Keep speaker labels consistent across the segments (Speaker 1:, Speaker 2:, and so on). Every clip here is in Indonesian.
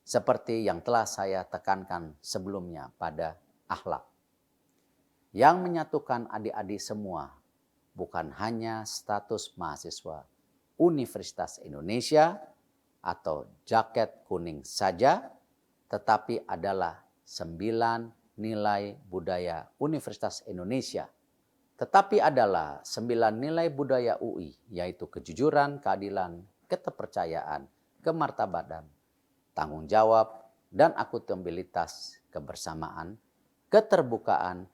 Speaker 1: seperti yang telah saya tekankan sebelumnya pada akhlak. Yang menyatukan adik-adik semua bukan hanya status mahasiswa Universitas Indonesia atau jaket kuning saja, tetapi adalah 9 nilai budaya Universitas Indonesia. Tetapi adalah 9 nilai budaya UI, yaitu kejujuran, keadilan, keterpercayaan, kemartabadan, tanggung jawab, dan akuntabilitas, kebersamaan, keterbukaan,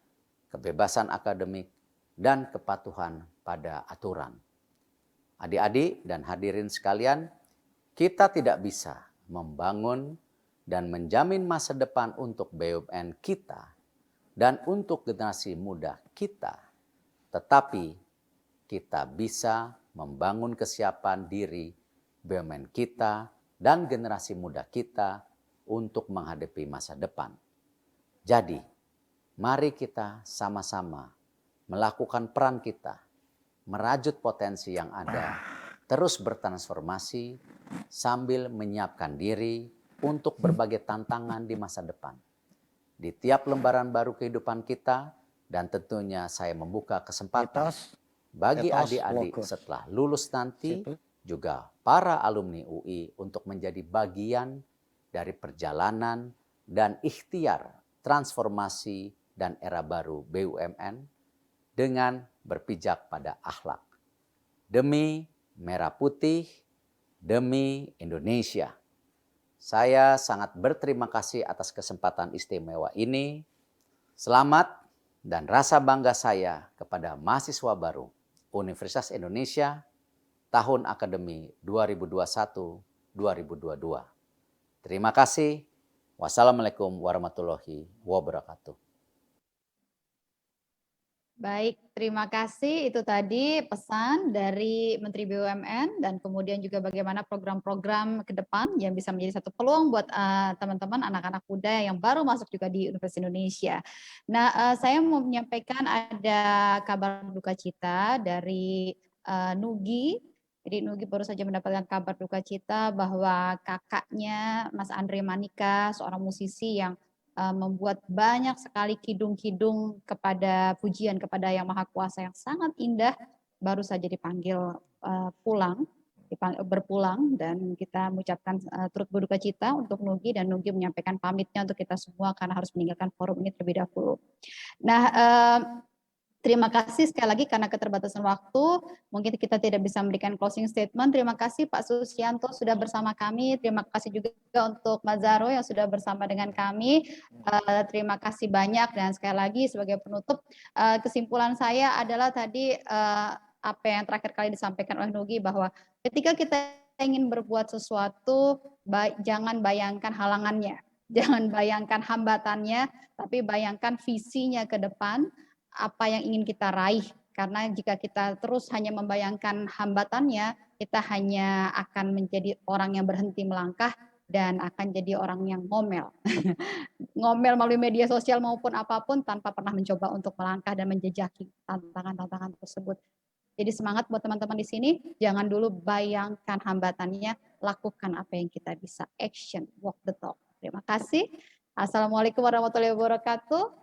Speaker 1: kebebasan akademik, dan kepatuhan pada aturan. Adik-adik dan hadirin sekalian, kita tidak bisa membangun dan menjamin masa depan untuk BUMN kita dan untuk generasi muda kita. Tetapi kita bisa membangun kesiapan diri BUMN kita dan generasi muda kita untuk menghadapi masa depan. Jadi, mari kita sama-sama melakukan peran kita, merajut potensi yang ada, terus bertransformasi sambil menyiapkan diri untuk berbagai tantangan di masa depan. Di tiap lembaran baru kehidupan kita, dan tentunya saya membuka kesempatan bagi adik-adik setelah lulus nanti, juga para alumni UI untuk menjadi bagian dari perjalanan dan ikhtiar transformasi dan era baru BUMN dengan berpijak pada akhlak. Demi Merah Putih, demi Indonesia. Saya sangat berterima kasih atas kesempatan istimewa ini. Selamat dan rasa bangga saya kepada mahasiswa baru Universitas Indonesia tahun akademi 2021-2022. Terima kasih. Wassalamualaikum warahmatullahi wabarakatuh.
Speaker 2: Baik, terima kasih. Itu tadi pesan dari Menteri BUMN dan kemudian juga bagaimana program-program ke depan yang bisa menjadi satu peluang buat teman-teman anak-anak muda yang baru masuk juga di Universitas Indonesia. Nah, saya mau menyampaikan ada kabar duka cita dari Nugi. Jadi Nugi baru saja mendapatkan kabar duka cita bahwa kakaknya Mas Andre Manika, seorang musisi yang membuat banyak sekali kidung-kidung kepada pujian kepada Yang Maha Kuasa yang sangat indah, baru saja dipanggil berpulang, dan kita mengucapkan turut berduka cita untuk Nugi, dan Nugi menyampaikan pamitnya untuk kita semua karena harus meninggalkan forum ini terlebih dahulu. Nah, terima kasih sekali lagi karena keterbatasan waktu, mungkin kita tidak bisa memberikan closing statement. Terima kasih Pak Susianto sudah bersama kami, terima kasih juga untuk Mas Zaro yang sudah bersama dengan kami. Terima kasih banyak, dan sekali lagi sebagai penutup, kesimpulan saya adalah tadi apa yang terakhir kali disampaikan oleh Nugi, bahwa ketika kita ingin berbuat sesuatu, jangan bayangkan halangannya, jangan bayangkan hambatannya, tapi bayangkan visinya ke depan, apa yang ingin kita raih. Karena jika kita terus hanya membayangkan hambatannya, kita hanya akan menjadi orang yang berhenti melangkah dan akan jadi orang yang ngomel. Ngomel melalui media sosial maupun apapun tanpa pernah mencoba untuk melangkah dan menjejaki tantangan-tantangan tersebut. Jadi semangat buat teman-teman di sini, jangan dulu bayangkan hambatannya, lakukan apa yang kita bisa, action, walk the talk. Terima kasih. Assalamualaikum warahmatullahi wabarakatuh.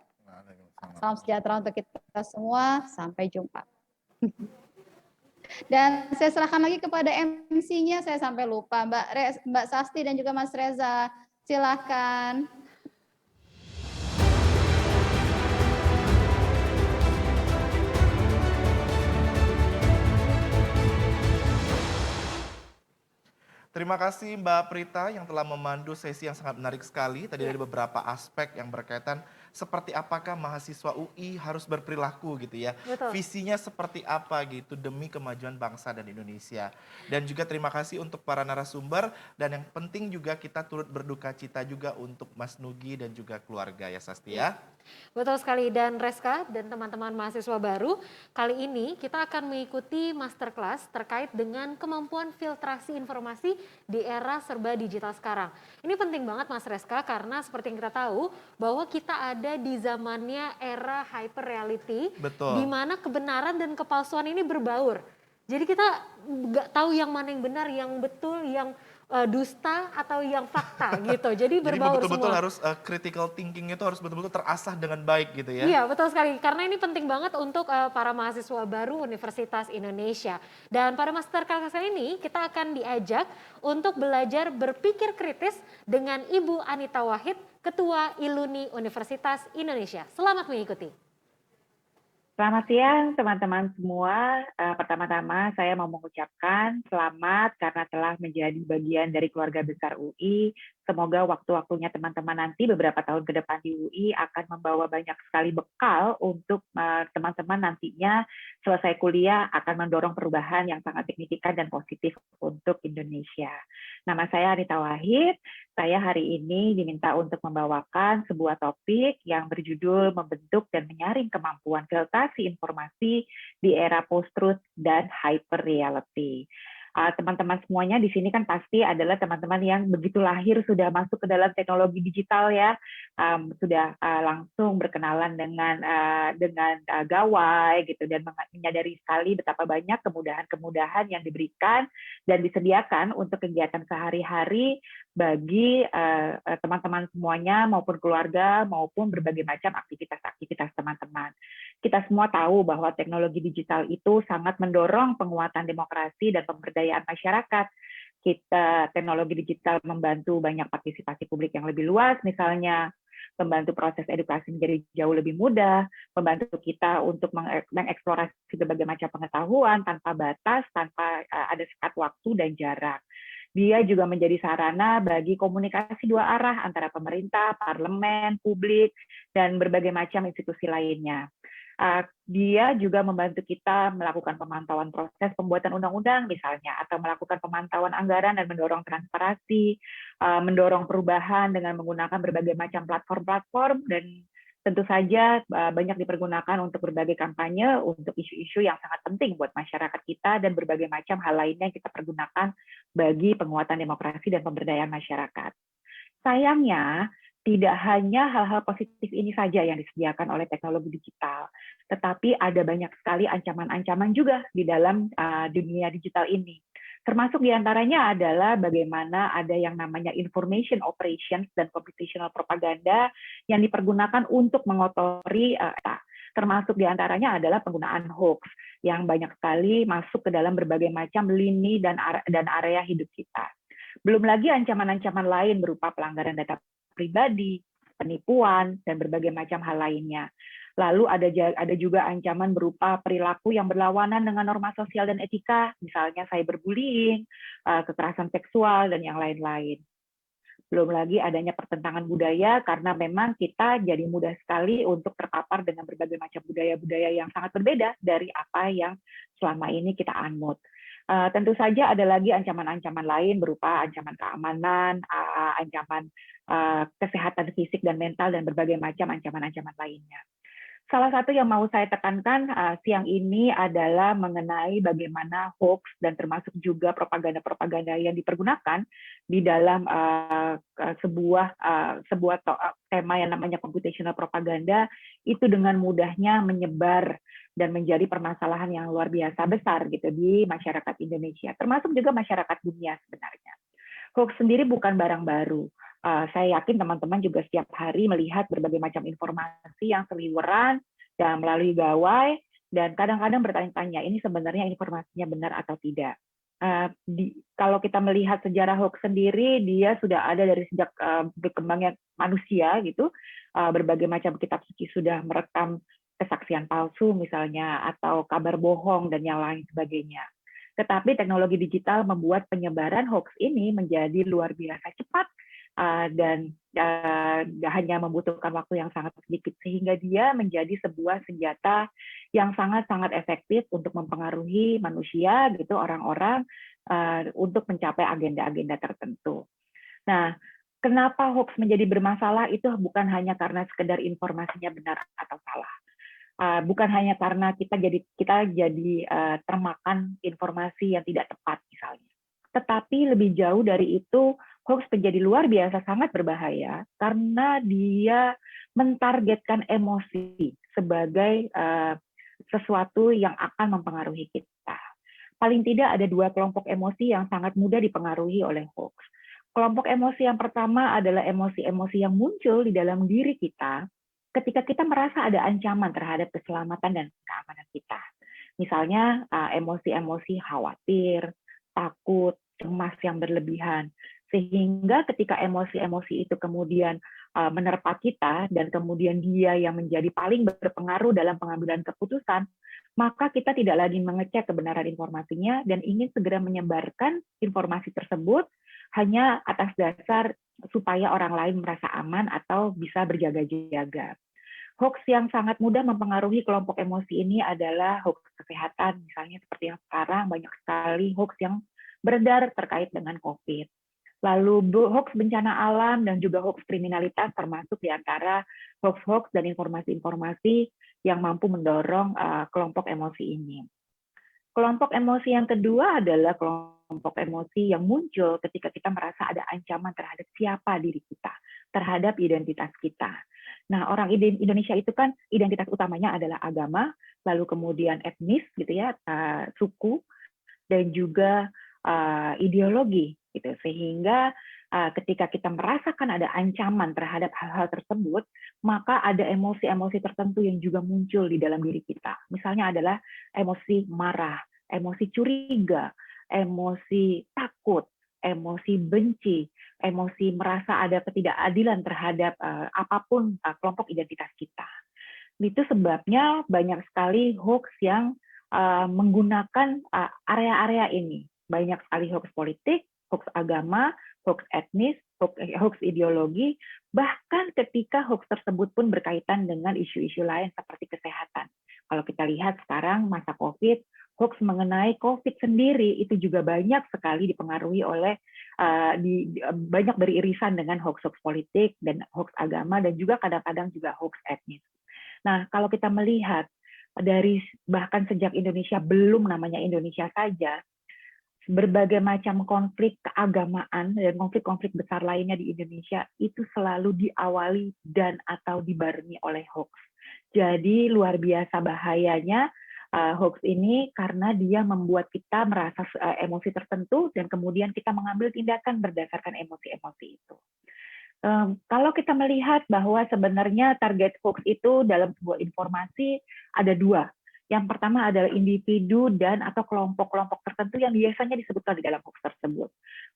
Speaker 2: Salam sejahtera untuk kita semua. Sampai jumpa. Dan saya serahkan lagi kepada MC-nya, saya sampai lupa. Mbak Sasti dan juga Mas Reza. Silakan.
Speaker 3: Terima kasih Mbak Prita yang telah memandu sesi yang sangat menarik sekali. Tadi ada beberapa aspek yang berkaitan seperti apakah mahasiswa UI harus berperilaku gitu ya.
Speaker 4: Betul.
Speaker 3: Visinya seperti apa gitu demi kemajuan bangsa dan Indonesia. Dan juga terima kasih untuk para narasumber, dan yang penting juga kita turut berduka cita juga untuk Mas Nugi dan juga keluarga ya Sasti ya.
Speaker 4: Betul sekali, dan Reska dan teman-teman mahasiswa baru, kali ini kita akan mengikuti masterclass terkait dengan kemampuan filtrasi informasi di era serba digital sekarang. Ini penting banget Mas Reska, karena seperti yang kita tahu bahwa kita ada di zamannya era hyper reality, di mana kebenaran dan kepalsuan ini berbaur. Jadi kita nggak tahu yang mana yang benar, yang betul, yang dusta atau yang fakta gitu. Jadi
Speaker 3: Jadi
Speaker 4: berbaur
Speaker 3: betul-betul
Speaker 4: semua.
Speaker 3: harus critical thinking itu harus betul-betul terasah dengan baik gitu ya.
Speaker 4: Iya, betul sekali. Karena ini penting banget untuk para mahasiswa baru Universitas Indonesia. Dan pada masterclass kali ini kita akan diajak untuk belajar berpikir kritis dengan Ibu Anita Wahid, Ketua Iluni Universitas Indonesia. Selamat mengikuti.
Speaker 5: Selamat siang teman-teman semua. Pertama-tama saya mau mengucapkan selamat karena telah menjadi bagian dari keluarga besar UI. Semoga waktu-waktunya teman-teman nanti beberapa tahun ke depan di UI akan membawa banyak sekali bekal untuk teman-teman nantinya selesai kuliah akan mendorong perubahan yang sangat signifikan dan positif untuk Indonesia. Nama saya Anita Wahid. Saya hari ini diminta untuk membawakan sebuah topik yang berjudul membentuk dan menyaring kemampuan filtrasi informasi di era post-truth dan hyper reality. Teman-teman semuanya di sini kan pasti adalah teman-teman yang begitu lahir sudah masuk ke dalam teknologi digital ya, sudah langsung berkenalan dengan gawai gitu dan menyadari sekali betapa banyak kemudahan-kemudahan yang diberikan dan disediakan untuk kegiatan sehari-hari bagi teman-teman semuanya maupun keluarga maupun berbagai macam aktivitas-aktivitas teman-teman. Kita semua tahu bahwa teknologi digital itu sangat mendorong penguatan demokrasi dan pemberdayaan masyarakat. Teknologi digital membantu banyak partisipasi publik yang lebih luas, misalnya membantu proses edukasi menjadi jauh lebih mudah, membantu kita untuk mengeksplorasi berbagai macam pengetahuan tanpa batas, tanpa ada sekat waktu dan jarak. Dia juga menjadi sarana bagi komunikasi dua arah antara pemerintah, parlemen, publik, dan berbagai macam institusi lainnya. Dia juga membantu kita melakukan pemantauan proses pembuatan undang-undang misalnya, atau melakukan pemantauan anggaran dan mendorong transparansi, mendorong perubahan dengan menggunakan berbagai macam platform-platform, dan tentu saja banyak dipergunakan untuk berbagai kampanye, untuk isu-isu yang sangat penting buat masyarakat kita, dan berbagai macam hal lainnya yang kita pergunakan bagi penguatan demokrasi dan pemberdayaan masyarakat. Sayangnya, tidak hanya hal-hal positif ini saja yang disediakan oleh teknologi digital, tetapi ada banyak sekali ancaman-ancaman juga di dalam dunia digital ini. Termasuk diantaranya adalah bagaimana ada yang namanya information operations dan computational propaganda yang dipergunakan untuk mengotori termasuk diantaranya adalah penggunaan hoax yang banyak sekali masuk ke dalam berbagai macam lini dan area hidup kita. Belum lagi ancaman-ancaman lain berupa pelanggaran data pribadi, penipuan, dan berbagai macam hal lainnya. Lalu ada juga ancaman berupa perilaku yang berlawanan dengan norma sosial dan etika, misalnya cyberbullying, kekerasan seksual, dan yang lain-lain. Belum lagi adanya pertentangan budaya, karena memang kita jadi mudah sekali untuk terpapar dengan berbagai macam budaya-budaya yang sangat berbeda dari apa yang selama ini kita anut. Tentu saja ada lagi ancaman-ancaman lain berupa ancaman keamanan, ancaman kesehatan fisik dan mental, dan berbagai macam ancaman-ancaman lainnya. Salah satu yang mau saya tekankan siang ini adalah mengenai bagaimana hoax dan termasuk juga propaganda-propaganda yang dipergunakan di dalam sebuah tema yang namanya computational propaganda itu dengan mudahnya menyebar dan menjadi permasalahan yang luar biasa besar gitu di masyarakat Indonesia, termasuk juga masyarakat dunia sebenarnya. Hoax sendiri bukan barang baru. Saya yakin teman-teman juga setiap hari melihat berbagai macam informasi yang seliweran dan melalui gawai, dan kadang-kadang bertanya-tanya, ini sebenarnya informasinya benar atau tidak. Kalau kita melihat sejarah hoax sendiri, dia sudah ada dari sejak berkembangnya manusia gitu. Berbagai macam kitab suci sudah merekam kesaksian palsu misalnya, atau kabar bohong dan yang lain sebagainya. Tetapi teknologi digital membuat penyebaran hoax ini menjadi luar biasa cepat, dan hanya membutuhkan waktu yang sangat sedikit, sehingga dia menjadi sebuah senjata yang sangat-sangat efektif untuk mempengaruhi manusia gitu, orang-orang untuk mencapai agenda-agenda tertentu. Nah, kenapa hoax menjadi bermasalah itu bukan hanya karena sekedar informasinya benar atau salah. Bukan hanya karena kita jadi termakan informasi yang tidak tepat misalnya. Tetapi lebih jauh dari itu, hoax menjadi luar biasa sangat berbahaya karena dia mentargetkan emosi sebagai sesuatu yang akan mempengaruhi kita. paling tidak ada 2 kelompok emosi yang sangat mudah dipengaruhi oleh hoax. Kelompok emosi yang pertama adalah emosi-emosi yang muncul di dalam diri kita ketika kita merasa ada ancaman terhadap keselamatan dan keamanan kita. Misalnya emosi-emosi khawatir, takut, cemas yang berlebihan. Sehingga ketika emosi-emosi itu kemudian menerpa kita dan kemudian dia yang menjadi paling berpengaruh dalam pengambilan keputusan, maka kita tidak lagi mengecek kebenaran informasinya dan ingin segera menyebarkan informasi tersebut hanya atas dasar supaya orang lain merasa aman atau bisa berjaga-jaga. Hoax yang sangat mudah mempengaruhi kelompok emosi ini adalah hoax kesehatan, misalnya seperti yang sekarang banyak sekali hoax yang beredar terkait dengan COVID. Lalu hoax bencana alam dan juga hoax kriminalitas termasuk di antara hoax-hoax dan informasi-informasi yang mampu mendorong kelompok emosi ini. Kelompok emosi yang kedua adalah kelompok emosi yang muncul ketika kita merasa ada ancaman terhadap siapa diri kita, terhadap identitas kita. Nah, orang Indonesia itu kan identitas utamanya adalah agama, lalu kemudian etnis gitu ya, suku, dan juga ideologi gitu. Sehingga ketika kita merasakan ada ancaman terhadap hal-hal tersebut, maka ada emosi-emosi tertentu yang juga muncul di dalam diri kita. Misalnya adalah emosi marah, emosi curiga, emosi takut, emosi benci, emosi merasa ada ketidakadilan terhadap apapun kelompok identitas kita. Itu sebabnya banyak sekali hoax yang menggunakan area-area ini. Banyak sekali hoax politik, hoax agama, hoax etnis, hoax ideologi, bahkan ketika hoax tersebut pun berkaitan dengan isu-isu lain seperti kesehatan. Kalau kita lihat sekarang masa COVID, hoax mengenai COVID sendiri itu juga banyak sekali dipengaruhi oleh banyak beririsan dengan hoax-hoax politik dan hoax agama dan juga kadang-kadang juga hoax etnis. Nah, kalau kita melihat dari bahkan sejak Indonesia belum namanya Indonesia saja, berbagai macam konflik keagamaan dan konflik-konflik besar lainnya di Indonesia itu selalu diawali dan atau dibarengi oleh hoax. Jadi luar biasa bahayanya hoax ini karena dia membuat kita merasa emosi tertentu dan kemudian kita mengambil tindakan berdasarkan emosi-emosi itu. Kalau kita melihat bahwa sebenarnya target hoax itu dalam sebuah informasi ada 2. Yang pertama adalah individu dan atau kelompok-kelompok tertentu yang biasanya disebutkan di dalam hoax tersebut.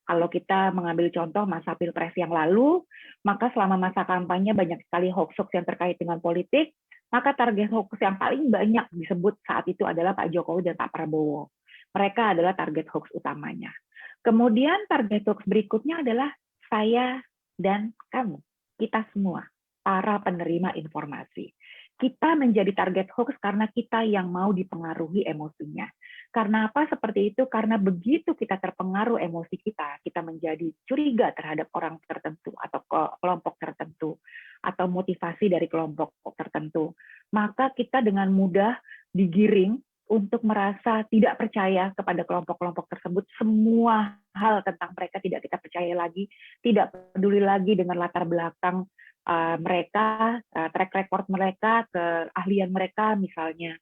Speaker 5: Kalau kita mengambil contoh masa Pilpres yang lalu, maka selama masa kampanye banyak sekali hoax-hoax yang terkait dengan politik, maka target hoax yang paling banyak disebut saat itu adalah Pak Jokowi dan Pak Prabowo. Mereka adalah target hoax utamanya. Kemudian target hoax berikutnya adalah saya dan kamu, kita semua, para penerima informasi. Kita menjadi target hoax karena kita yang mau dipengaruhi emosinya. Karena apa seperti itu? Karena begitu kita terpengaruh emosi kita menjadi curiga terhadap orang tertentu atau kelompok tertentu, atau motivasi dari kelompok tertentu. Maka kita dengan mudah digiring untuk merasa tidak percaya kepada kelompok-kelompok tersebut. Semua hal tentang mereka tidak kita percaya lagi, tidak peduli lagi dengan latar belakang mereka, track record mereka, keahlian mereka misalnya.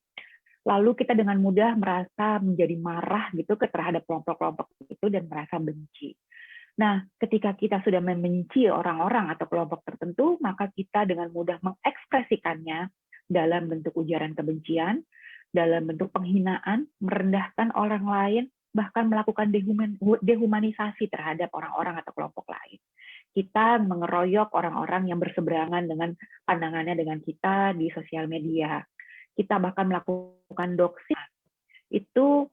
Speaker 5: Lalu kita dengan mudah merasa menjadi marah gitu terhadap kelompok-kelompok itu dan merasa benci. Nah, ketika kita sudah membenci orang-orang atau kelompok tertentu, maka kita dengan mudah mengekspresikannya dalam bentuk ujaran kebencian, dalam bentuk penghinaan, merendahkan orang lain, bahkan melakukan dehumanisasi terhadap orang-orang atau kelompok lain. Kita mengeroyok orang-orang yang berseberangan dengan pandangannya dengan kita di sosial media. Kita bahkan melakukan doxing. Itu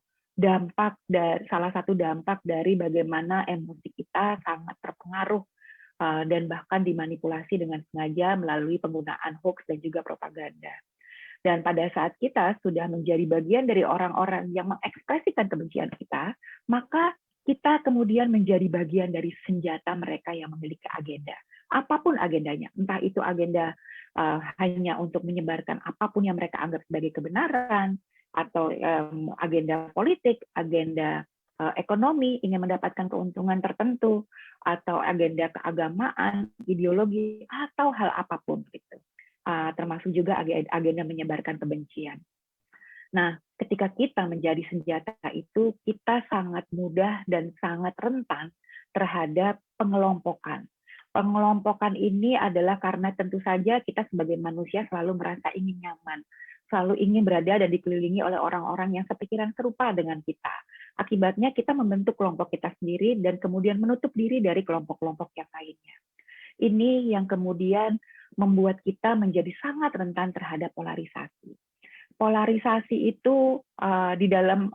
Speaker 5: salah satu dampak dari bagaimana emosi kita sangat terpengaruh dan bahkan dimanipulasi dengan sengaja melalui penggunaan hoax dan juga propaganda. Dan pada saat kita sudah menjadi bagian dari orang-orang yang mengekspresikan kebencian kita, maka kita kemudian menjadi bagian dari senjata mereka yang memiliki agenda. Apapun agendanya, entah itu agenda hanya untuk menyebarkan apapun yang mereka anggap sebagai kebenaran, atau agenda politik, agenda ekonomi, ingin mendapatkan keuntungan tertentu, atau agenda keagamaan, ideologi, atau hal apapun gitu. Termasuk juga agenda menyebarkan kebencian. Nah, ketika kita menjadi senjata itu, kita sangat mudah dan sangat rentan terhadap pengelompokan. Pengelompokan ini adalah karena tentu saja kita sebagai manusia selalu merasa ingin nyaman, selalu ingin berada dan dikelilingi oleh orang-orang yang sepikiran serupa dengan kita. Akibatnya kita membentuk kelompok kita sendiri dan kemudian menutup diri dari kelompok-kelompok yang lainnya. Ini yang kemudian membuat kita menjadi sangat rentan terhadap polarisasi. Polarisasi itu di dalam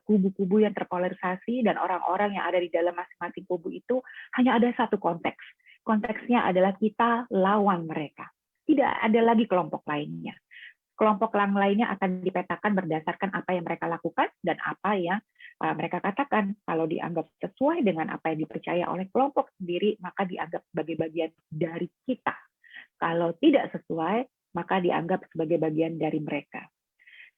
Speaker 5: kubu-kubu yang terpolarisasi dan orang-orang yang ada di dalam masing-masing kubu itu hanya ada satu konteks. Konteksnya adalah kita lawan mereka. Tidak ada lagi kelompok lainnya. Kelompok lainnya akan dipetakan berdasarkan apa yang mereka lakukan dan apa yang mereka katakan. Kalau dianggap sesuai dengan apa yang dipercaya oleh kelompok sendiri, maka dianggap sebagai bagian dari kita. Kalau tidak sesuai, maka dianggap sebagai bagian dari mereka.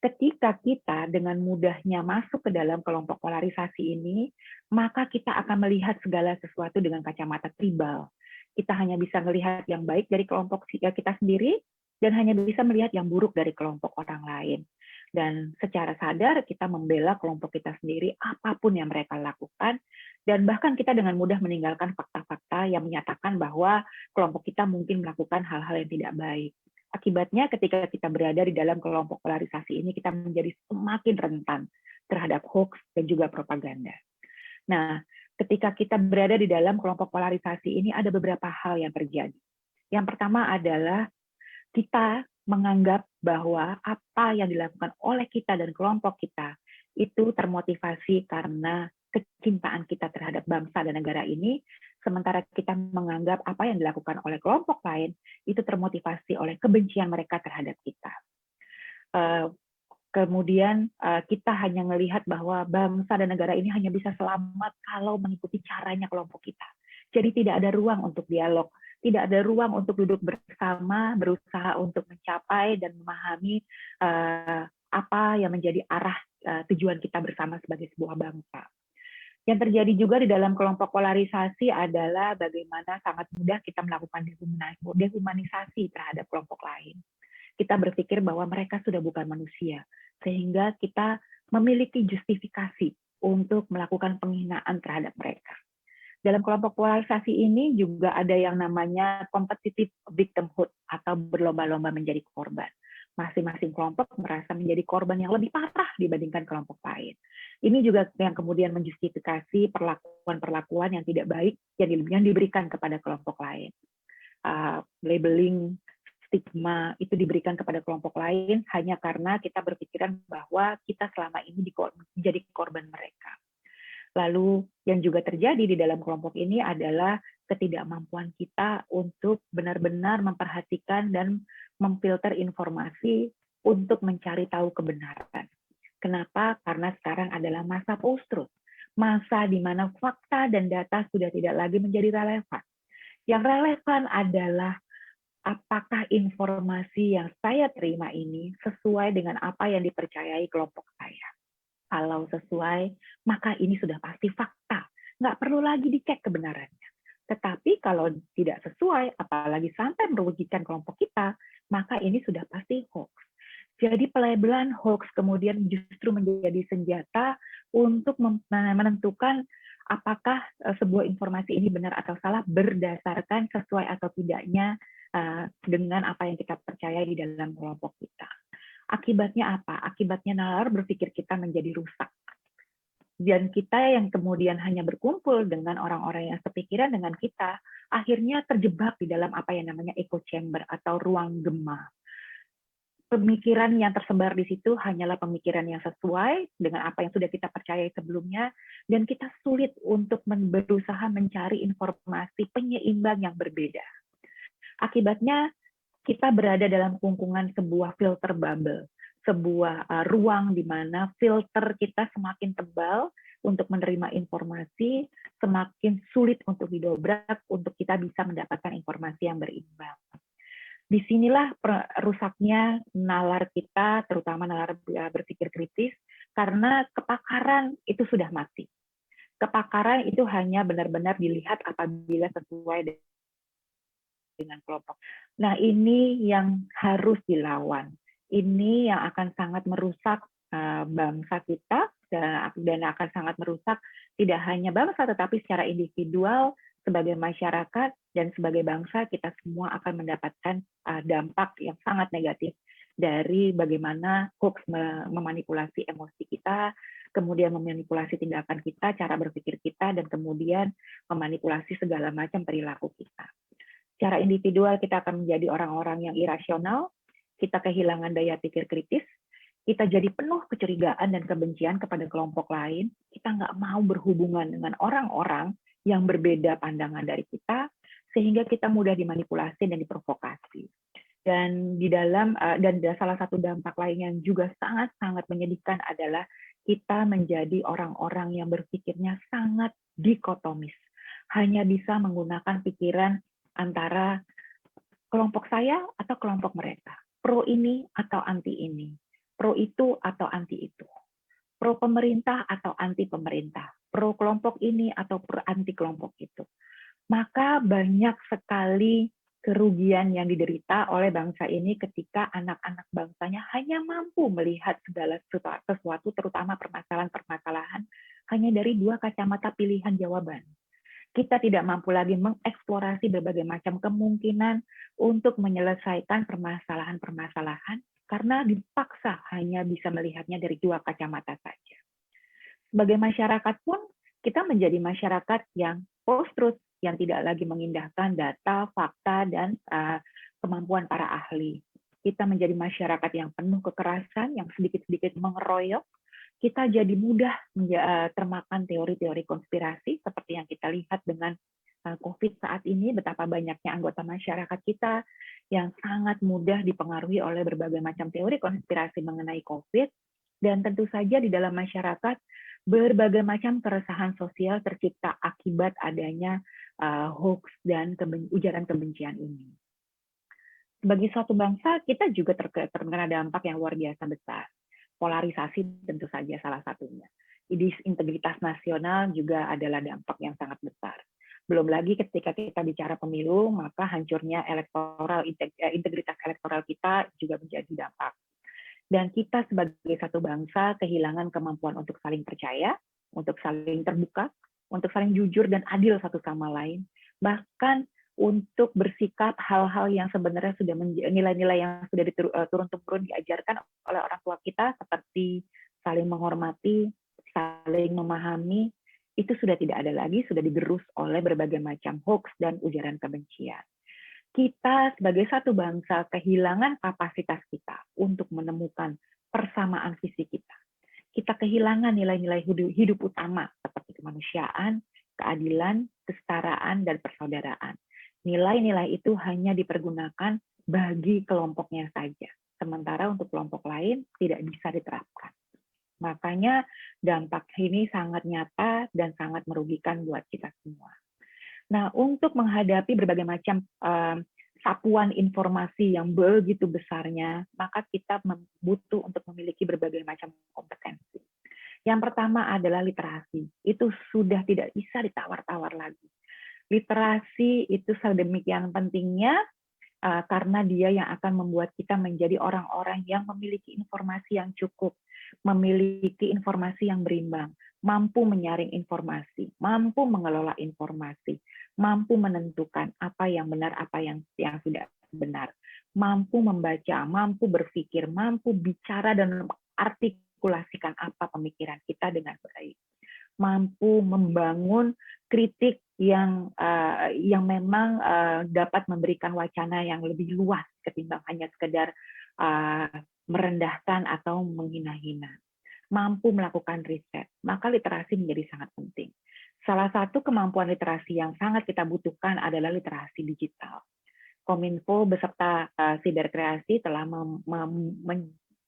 Speaker 5: Ketika kita dengan mudahnya masuk ke dalam kelompok polarisasi ini, maka kita akan melihat segala sesuatu dengan kacamata tribal. Kita hanya bisa melihat yang baik dari kelompok kita sendiri, dan hanya bisa melihat yang buruk dari kelompok orang lain. Dan secara sadar kita membela kelompok kita sendiri apapun yang mereka lakukan, dan bahkan kita dengan mudah meninggalkan fakta-fakta yang menyatakan bahwa kelompok kita mungkin melakukan hal-hal yang tidak baik. Akibatnya ketika kita berada di dalam kelompok polarisasi ini, kita menjadi semakin rentan terhadap hoax dan juga propaganda. Nah, ketika kita berada di dalam kelompok polarisasi ini, ada beberapa hal yang terjadi. Yang pertama adalah kita menganggap bahwa apa yang dilakukan oleh kita dan kelompok kita itu termotivasi karena kecintaan kita terhadap bangsa dan negara ini, sementara kita menganggap apa yang dilakukan oleh kelompok lain itu termotivasi oleh kebencian mereka terhadap kita. Kemudian kita hanya melihat bahwa bangsa dan negara ini hanya bisa selamat kalau mengikuti caranya kelompok kita. Jadi tidak ada ruang untuk dialog, tidak ada ruang untuk duduk bersama, berusaha untuk mencapai dan memahami apa yang menjadi arah tujuan kita bersama sebagai sebuah bangsa. Yang terjadi juga di dalam kelompok polarisasi adalah bagaimana sangat mudah kita melakukan dehumanisasi terhadap kelompok lain. Kita berpikir bahwa mereka sudah bukan manusia, sehingga kita memiliki justifikasi untuk melakukan penghinaan terhadap mereka. Dalam kelompok polarisasi ini juga ada yang namanya competitive victimhood atau berlomba-lomba menjadi korban. Masing-masing kelompok merasa menjadi korban yang lebih parah dibandingkan kelompok lain. Ini juga yang kemudian menjustifikasi perlakuan-perlakuan yang tidak baik yang diberikan kepada kelompok lain. Labeling, stigma itu diberikan kepada kelompok lain hanya karena kita berpikiran bahwa kita selama ini menjadi korban mereka. Lalu yang juga terjadi di dalam kelompok ini adalah ketidakmampuan kita untuk benar-benar memperhatikan dan memfilter informasi untuk mencari tahu kebenaran. Kenapa? Karena sekarang adalah masa post-truth, masa di mana fakta dan data sudah tidak lagi menjadi relevan. Yang relevan adalah apakah informasi yang saya terima ini sesuai dengan apa yang dipercayai kelompok saya. Kalau sesuai, maka ini sudah pasti fakta. Nggak perlu lagi dicek kebenarannya. Tetapi kalau tidak sesuai, apalagi sampai merugikan kelompok kita, maka ini sudah pasti hoax. Jadi pelabelan hoax kemudian justru menjadi senjata untuk menentukan apakah sebuah informasi ini benar atau salah berdasarkan sesuai atau tidaknya dengan apa yang kita percaya di dalam kelompok kita. Akibatnya apa? Akibatnya nalar berpikir kita menjadi rusak. Dan kita yang kemudian hanya berkumpul dengan orang-orang yang sepikiran dengan kita, akhirnya terjebak di dalam apa yang namanya echo chamber atau ruang gema. Pemikiran yang tersebar di situ hanyalah pemikiran yang sesuai dengan apa yang sudah kita percayai sebelumnya, dan kita sulit untuk berusaha mencari informasi penyeimbang yang berbeda. Akibatnya, kita berada dalam kungkungan sebuah filter bubble, sebuah ruang di mana filter kita semakin tebal untuk menerima informasi, semakin sulit untuk didobrak untuk kita bisa mendapatkan informasi yang berimbang. Disinilah rusaknya nalar kita, terutama nalar berpikir kritis, karena kepakaran itu sudah mati. Kepakaran itu hanya benar-benar dilihat apabila sesuai dengan kelompok. Nah, ini yang harus dilawan. ini yang akan sangat merusak bangsa kita dan akan sangat merusak tidak hanya bangsa tetapi secara individual sebagai masyarakat dan sebagai bangsa kita semua akan mendapatkan dampak yang sangat negatif dari bagaimana hoax memanipulasi emosi kita, kemudian memanipulasi tindakan kita, cara berpikir kita, dan kemudian memanipulasi segala macam perilaku kita. Secara individual kita akan menjadi orang-orang yang irasional, kita kehilangan daya pikir kritis, kita jadi penuh kecurigaan dan kebencian kepada kelompok lain, kita nggak mau berhubungan dengan orang-orang yang berbeda pandangan dari kita, sehingga kita mudah dimanipulasi dan diprovokasi. Dan salah satu dampak lain yang juga sangat-sangat menyedihkan adalah kita menjadi orang-orang yang berpikirnya sangat dikotomis, hanya bisa menggunakan pikiran antara kelompok saya atau kelompok mereka, pro ini atau anti ini, pro itu atau anti itu, pro pemerintah atau anti pemerintah, pro kelompok ini atau pro anti kelompok itu. Maka banyak sekali kerugian yang diderita oleh bangsa ini ketika anak-anak bangsanya hanya mampu melihat segala sesuatu, terutama permasalahan-permasalahan, hanya dari dua kacamata pilihan jawaban. Kita tidak mampu lagi mengeksplorasi berbagai macam kemungkinan untuk menyelesaikan permasalahan-permasalahan karena dipaksa hanya bisa melihatnya dari dua kacamata saja. Sebagai masyarakat pun, kita menjadi masyarakat yang post-truth, yang tidak lagi mengindahkan data, fakta, dan kemampuan para ahli. Kita menjadi masyarakat yang penuh kekerasan, yang sedikit-sedikit mengeroyok. Kita jadi mudah termakan teori-teori konspirasi, seperti yang kita lihat dengan COVID saat ini, betapa banyaknya anggota masyarakat kita yang sangat mudah dipengaruhi oleh berbagai macam teori konspirasi mengenai COVID, dan tentu saja di dalam masyarakat, berbagai macam keresahan sosial tercipta akibat adanya hoax dan ujaran kebencian ini. Sebagai suatu bangsa, kita juga terkena dampak yang luar biasa besar. Polarisasi tentu saja salah satunya. Integritas nasional juga adalah dampak yang sangat besar. Belum lagi ketika kita bicara pemilu, maka hancurnya integritas elektoral kita juga menjadi dampak. Dan kita sebagai satu bangsa kehilangan kemampuan untuk saling percaya, untuk saling terbuka, untuk saling jujur dan adil satu sama lain, bahkan untuk bersikap hal-hal yang sebenarnya sudah nilai-nilai yang sudah turun-temurun diajarkan oleh orang tua kita, seperti saling menghormati, saling memahami, itu sudah tidak ada lagi, sudah digerus oleh berbagai macam hoax dan ujaran kebencian. Kita sebagai satu bangsa kehilangan kapasitas kita untuk menemukan persamaan visi kita. Kita kehilangan nilai-nilai hidup utama seperti kemanusiaan, keadilan, kesetaraan, dan persaudaraan. Nilai-nilai itu hanya dipergunakan bagi kelompoknya saja, sementara untuk kelompok lain tidak bisa diterapkan. Makanya dampak ini sangat nyata dan sangat merugikan buat kita semua. Nah, untuk menghadapi berbagai macam sapuan informasi yang begitu besarnya, maka kita butuh untuk memiliki berbagai macam kompetensi. Yang pertama adalah literasi. Itu sudah tidak bisa ditawar-tawar lagi. Literasi itu sedemikian pentingnya karena dia yang akan membuat kita menjadi orang-orang yang memiliki informasi yang cukup, memiliki informasi yang berimbang, mampu menyaring informasi, mampu mengelola informasi, mampu menentukan apa yang benar, apa yang tidak benar, mampu membaca, mampu berpikir, mampu bicara dan artikulasikan apa pemikiran kita dengan baik, mampu membangun kritik yang memang dapat memberikan wacana yang lebih luas ketimbang hanya sekedar merendahkan atau menghina-hina. Mampu melakukan riset, maka literasi menjadi sangat penting. Salah satu kemampuan literasi yang sangat kita butuhkan adalah literasi digital. Kominfo beserta Siberkreasi telah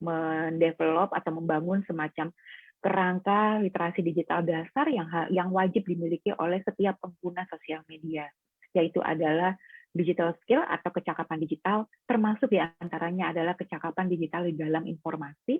Speaker 5: mendevelop atau membangun semacam kerangka literasi digital dasar yang wajib dimiliki oleh setiap pengguna sosial media, yaitu adalah digital skill atau kecakapan digital, termasuk diantaranya adalah kecakapan digital di dalam informasi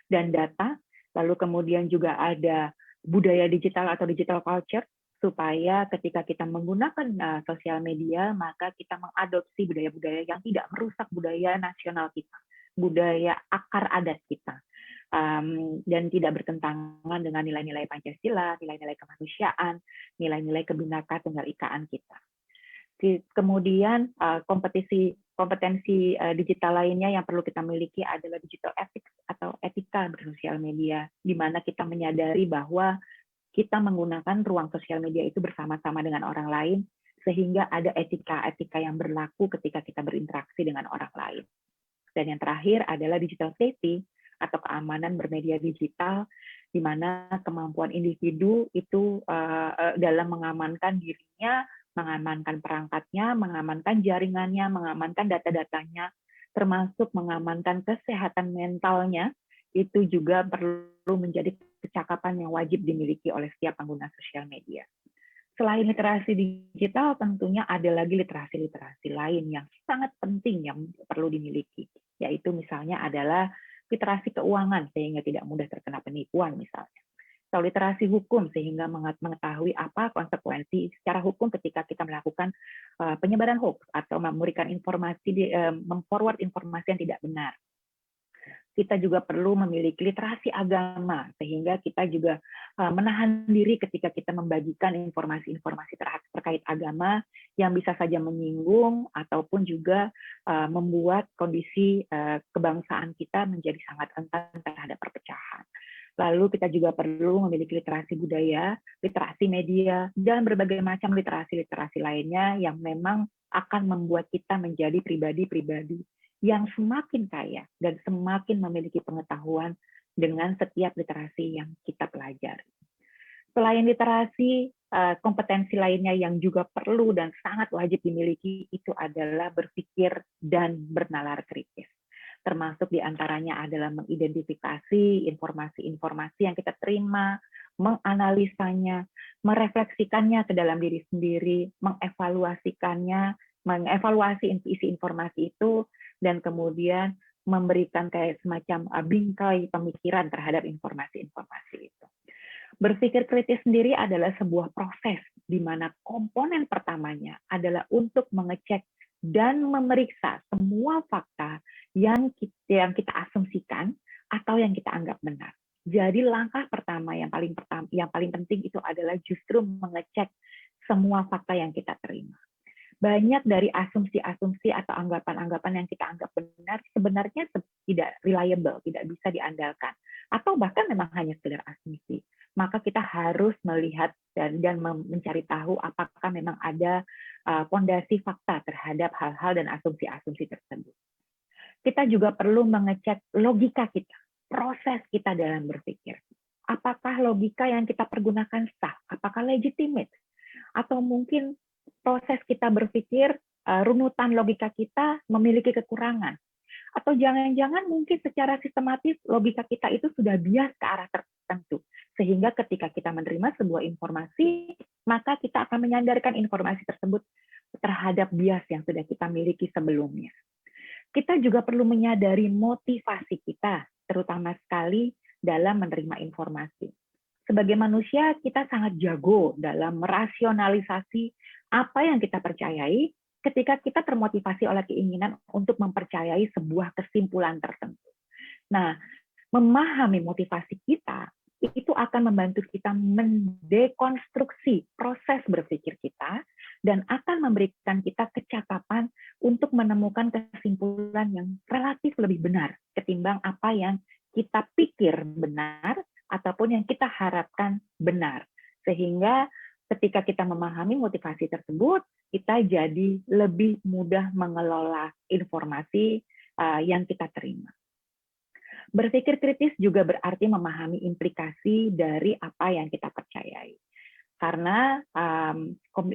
Speaker 5: dan data, lalu kemudian juga ada budaya digital atau digital culture, supaya ketika kita menggunakan sosial media, maka kita mengadopsi budaya-budaya yang tidak merusak budaya nasional kita, budaya akar adat kita, dan tidak bertentangan dengan nilai-nilai Pancasila, nilai-nilai kemanusiaan, nilai-nilai Kebhinneka Tunggal Ikaan kita. Kemudian kompetensi digital lainnya yang perlu kita miliki adalah digital ethics atau etika bersosial media, di mana kita menyadari bahwa kita menggunakan ruang sosial media itu bersama-sama dengan orang lain, sehingga ada etika-etika yang berlaku ketika kita berinteraksi dengan orang lain. Dan yang terakhir adalah digital safety atau keamanan bermedia digital, di mana kemampuan individu itu dalam mengamankan dirinya, mengamankan perangkatnya, mengamankan jaringannya, mengamankan data-datanya, termasuk mengamankan kesehatan mentalnya, itu juga perlu menjadi kecakapan yang wajib dimiliki oleh setiap pengguna sosial media. Selain literasi digital, tentunya ada lagi literasi-literasi lain yang sangat penting yang perlu dimiliki, yaitu misalnya adalah literasi keuangan sehingga tidak mudah terkena penipuan misalnya. Atau literasi hukum sehingga mengetahui apa konsekuensi secara hukum ketika kita melakukan penyebaran hoax atau memberikan informasi, memforward informasi yang tidak benar. Kita juga perlu memiliki literasi agama sehingga kita juga menahan diri ketika kita membagikan informasi-informasi terkait agama yang bisa saja menyinggung ataupun juga membuat kondisi kebangsaan kita menjadi sangat rentan terhadap perpecahan. Lalu kita juga perlu memiliki literasi budaya, literasi media, dan berbagai macam literasi-literasi lainnya yang memang akan membuat kita menjadi pribadi-pribadi yang semakin kaya dan semakin memiliki pengetahuan dengan setiap literasi yang kita pelajari. Selain literasi, kompetensi lainnya yang juga perlu dan sangat wajib dimiliki itu adalah berpikir dan bernalar kritis. Termasuk diantaranya adalah mengidentifikasi informasi-informasi yang kita terima, menganalisanya, merefleksikannya ke dalam diri sendiri, mengevaluasikannya, mengevaluasi isi informasi itu, dan kemudian memberikan kayak semacam bingkai pemikiran terhadap informasi-informasi itu. Berpikir kritis sendiri adalah sebuah proses di mana komponen pertamanya adalah untuk mengecek dan memeriksa semua fakta yang kita asumsikan atau yang kita anggap benar. Jadi langkah pertama yang paling penting itu adalah justru mengecek semua fakta yang kita terima. Banyak dari asumsi-asumsi atau anggapan-anggapan yang kita anggap benar sebenarnya tidak reliable, tidak bisa diandalkan, atau bahkan memang hanya sekedar asumsi. Maka kita harus melihat dan mencari tahu apakah memang ada fondasi fakta terhadap hal-hal dan asumsi-asumsi tersebut. Kita juga perlu mengecek logika kita, proses kita dalam berpikir. Apakah logika yang kita pergunakan sah? Apakah legitimate? Atau mungkin proses kita berpikir, runutan logika kita memiliki kekurangan. Atau jangan-jangan mungkin secara sistematis logika kita itu sudah bias ke arah tertentu. Sehingga ketika kita menerima sebuah informasi, maka kita akan menyandarkan informasi tersebut terhadap bias yang sudah kita miliki sebelumnya. Kita juga perlu menyadari motivasi kita, terutama sekali dalam menerima informasi. Sebagai manusia, kita sangat jago dalam merasionalisasi apa yang kita percayai ketika kita termotivasi oleh keinginan untuk mempercayai sebuah kesimpulan tertentu. Nah, memahami motivasi kita, itu akan membantu kita mendekonstruksi proses berpikir kita dan akan memberikan kita kecakapan untuk menemukan kesimpulan yang relatif lebih benar ketimbang apa yang kita pikir benar ataupun yang kita harapkan benar. Sehingga ketika kita memahami motivasi tersebut, kita jadi lebih mudah mengelola informasi yang kita terima. Berpikir kritis juga berarti memahami implikasi dari apa yang kita percayai. Karena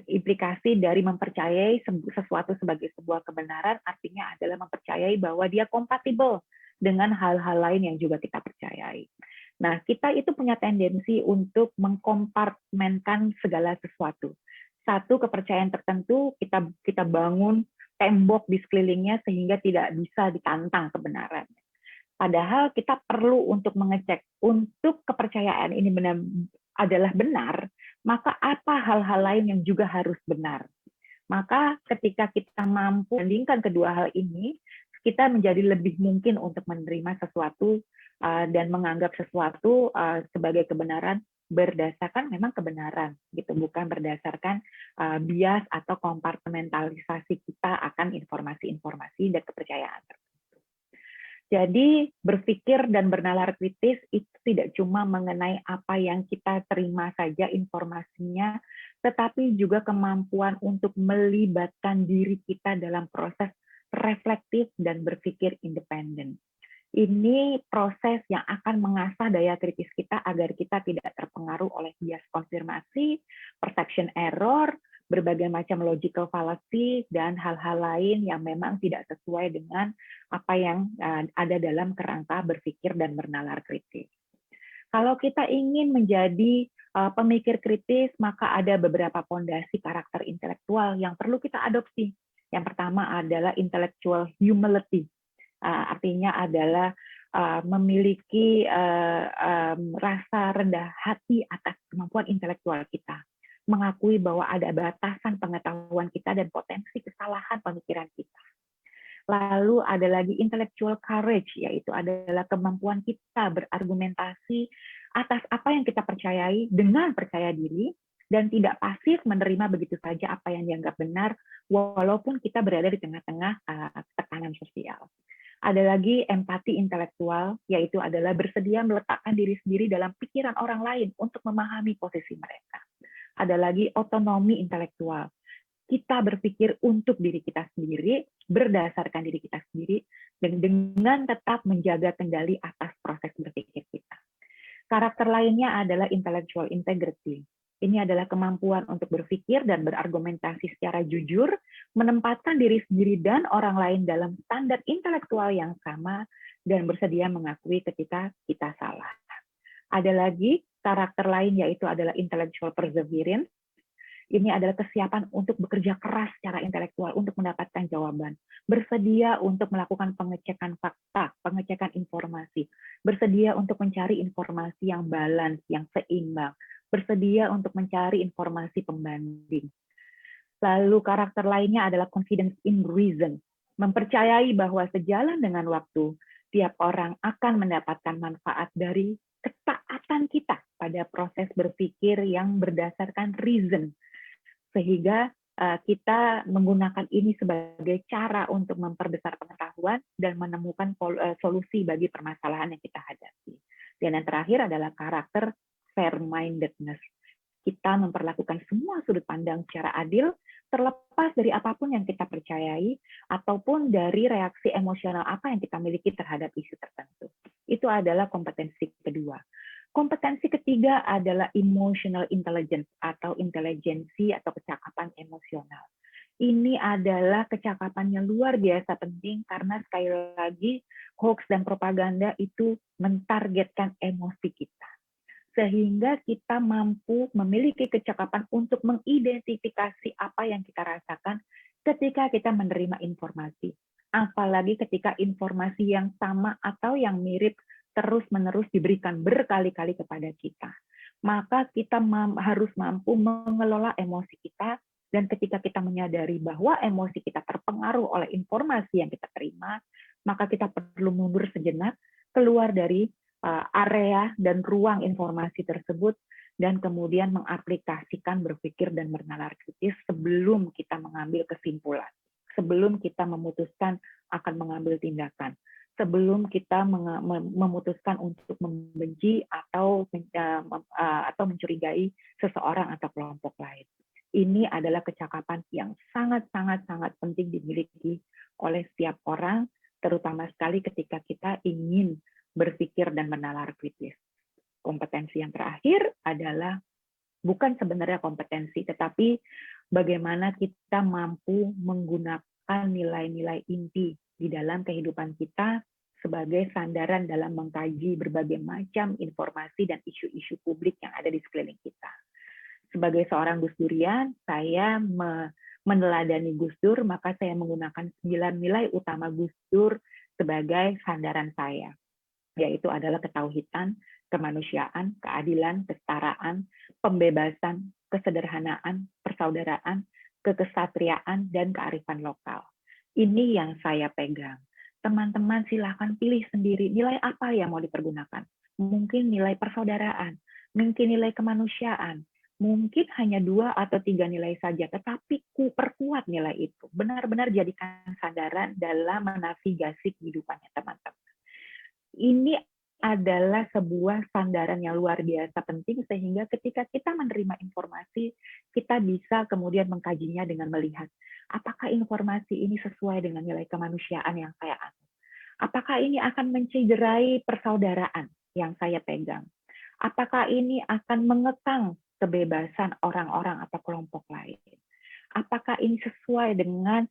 Speaker 5: implikasi dari mempercayai sesuatu sebagai sebuah kebenaran artinya adalah mempercayai bahwa dia kompatibel dengan hal-hal lain yang juga kita percayai. Nah, kita itu punya tendensi untuk mengkompartmenkan segala sesuatu. Satu kepercayaan tertentu kita bangun tembok di sekelilingnya sehingga tidak bisa ditantang kebenarannya. Padahal kita perlu untuk mengecek untuk kepercayaan ini adalah benar, maka apa hal-hal lain yang juga harus benar. Maka ketika kita mampu membandingkan kedua hal ini, kita menjadi lebih mungkin untuk menerima sesuatu dan menganggap sesuatu sebagai kebenaran berdasarkan memang kebenaran gitu, bukan berdasarkan bias atau kompartementalisasi kita akan informasi-informasi dan kepercayaan. Jadi berpikir dan bernalar kritis itu tidak cuma mengenai apa yang kita terima saja informasinya, tetapi juga kemampuan untuk melibatkan diri kita dalam proses reflektif dan berpikir independen. Ini proses yang akan mengasah daya kritis kita agar kita tidak terpengaruh oleh bias konfirmasi, perception error, berbagai macam logical fallacy, dan hal-hal lain yang memang tidak sesuai dengan apa yang ada dalam kerangka berpikir dan bernalar kritis. Kalau kita ingin menjadi pemikir kritis, maka ada beberapa pondasi karakter intelektual yang perlu kita adopsi. Yang pertama adalah intellectual humility. Artinya adalah memiliki rasa rendah hati atas kemampuan intelektual kita, mengakui bahwa ada batasan pengetahuan kita dan potensi kesalahan pemikiran kita. Lalu ada lagi intellectual courage, yaitu adalah kemampuan kita berargumentasi atas apa yang kita percayai dengan percaya diri dan tidak pasif menerima begitu saja apa yang dianggap benar walaupun kita berada di tengah-tengah tekanan sosial. Ada lagi empati intelektual, yaitu adalah bersedia meletakkan diri sendiri dalam pikiran orang lain untuk memahami posisi mereka. Ada lagi otonomi intelektual. Kita berpikir untuk diri kita sendiri, berdasarkan diri kita sendiri, dan dengan tetap menjaga kendali atas proses berpikir kita. Karakter lainnya adalah intellectual integrity. Ini adalah kemampuan untuk berpikir dan berargumentasi secara jujur, menempatkan diri sendiri dan orang lain dalam standar intelektual yang sama, dan bersedia mengakui ketika kita salah. Ada lagi karakter lain, yaitu adalah intellectual perseverance. Ini adalah kesiapan untuk bekerja keras secara intelektual untuk mendapatkan jawaban. Bersedia untuk melakukan pengecekan fakta, pengecekan informasi. Bersedia untuk mencari informasi yang balance, yang seimbang. Bersedia untuk mencari informasi pembanding. Lalu karakter lainnya adalah confidence in reason. Mempercayai bahwa sejalan dengan waktu, tiap orang akan mendapatkan manfaat dari ketaatan kita pada proses berpikir yang berdasarkan reason. Sehingga kita menggunakan ini sebagai cara untuk memperbesar pengetahuan dan menemukan solusi bagi permasalahan yang kita hadapi. Dan yang terakhir adalah karakter fair-mindedness. Kita memperlakukan semua sudut pandang secara adil, terlepas dari apapun yang kita percayai, ataupun dari reaksi emosional apa yang kita miliki terhadap isu tertentu. Itu adalah kompetensi kedua. Kompetensi ketiga adalah emotional intelligence atau intelijensi atau kecakapan emosional. Ini adalah kecakapan yang luar biasa penting karena sekali lagi hoax dan propaganda itu mentargetkan emosi kita. Sehingga kita mampu memiliki kecakapan untuk mengidentifikasi apa yang kita rasakan ketika kita menerima informasi. Apalagi ketika informasi yang sama atau yang mirip terus-menerus diberikan berkali-kali kepada kita. Maka kita harus mampu mengelola emosi kita, dan ketika kita menyadari bahwa emosi kita terpengaruh oleh informasi yang kita terima, maka kita perlu mundur sejenak, keluar dari area dan ruang informasi tersebut, dan kemudian mengaplikasikan berpikir dan bernalar kritis sebelum kita mengambil kesimpulan, sebelum kita memutuskan akan mengambil tindakan, sebelum kita memutuskan untuk membenci atau mencurigai seseorang atau kelompok lain. Ini adalah kecakapan yang sangat-sangat penting dimiliki oleh setiap orang, terutama sekali ketika kita ingin berpikir dan menalar kritis. Kompetensi yang terakhir adalah bukan sebenarnya kompetensi, tetapi bagaimana kita mampu menggunakan nilai-nilai inti di dalam kehidupan kita sebagai sandaran dalam mengkaji berbagai macam informasi dan isu-isu publik yang ada di sekeliling kita. Sebagai seorang Gus Durian, saya meneladani Gus Dur, maka saya menggunakan 9 nilai utama Gus Dur sebagai sandaran saya, yaitu adalah ketauhidan, kemanusiaan, keadilan, kesetaraan, pembebasan, kesederhanaan, persaudaraan, kekesatriaan, dan kearifan lokal. Ini yang saya pegang. teman-teman silahkan pilih sendiri nilai apa yang mau dipergunakan. Mungkin nilai persaudaraan, mungkin nilai kemanusiaan, mungkin hanya 2 atau 3 nilai saja, tetapi perkuat nilai itu. Benar-benar jadikan sandaran dalam menavigasi kehidupannya teman-teman. Ini adalah sebuah sandaran yang luar biasa penting sehingga ketika kita menerima informasi, kita bisa kemudian mengkajinya dengan melihat apakah informasi ini sesuai dengan nilai kemanusiaan yang saya anut. Apakah ini akan mencederai persaudaraan yang saya pegang. Apakah ini akan mengekang kebebasan orang-orang atau kelompok lain. Apakah ini sesuai dengan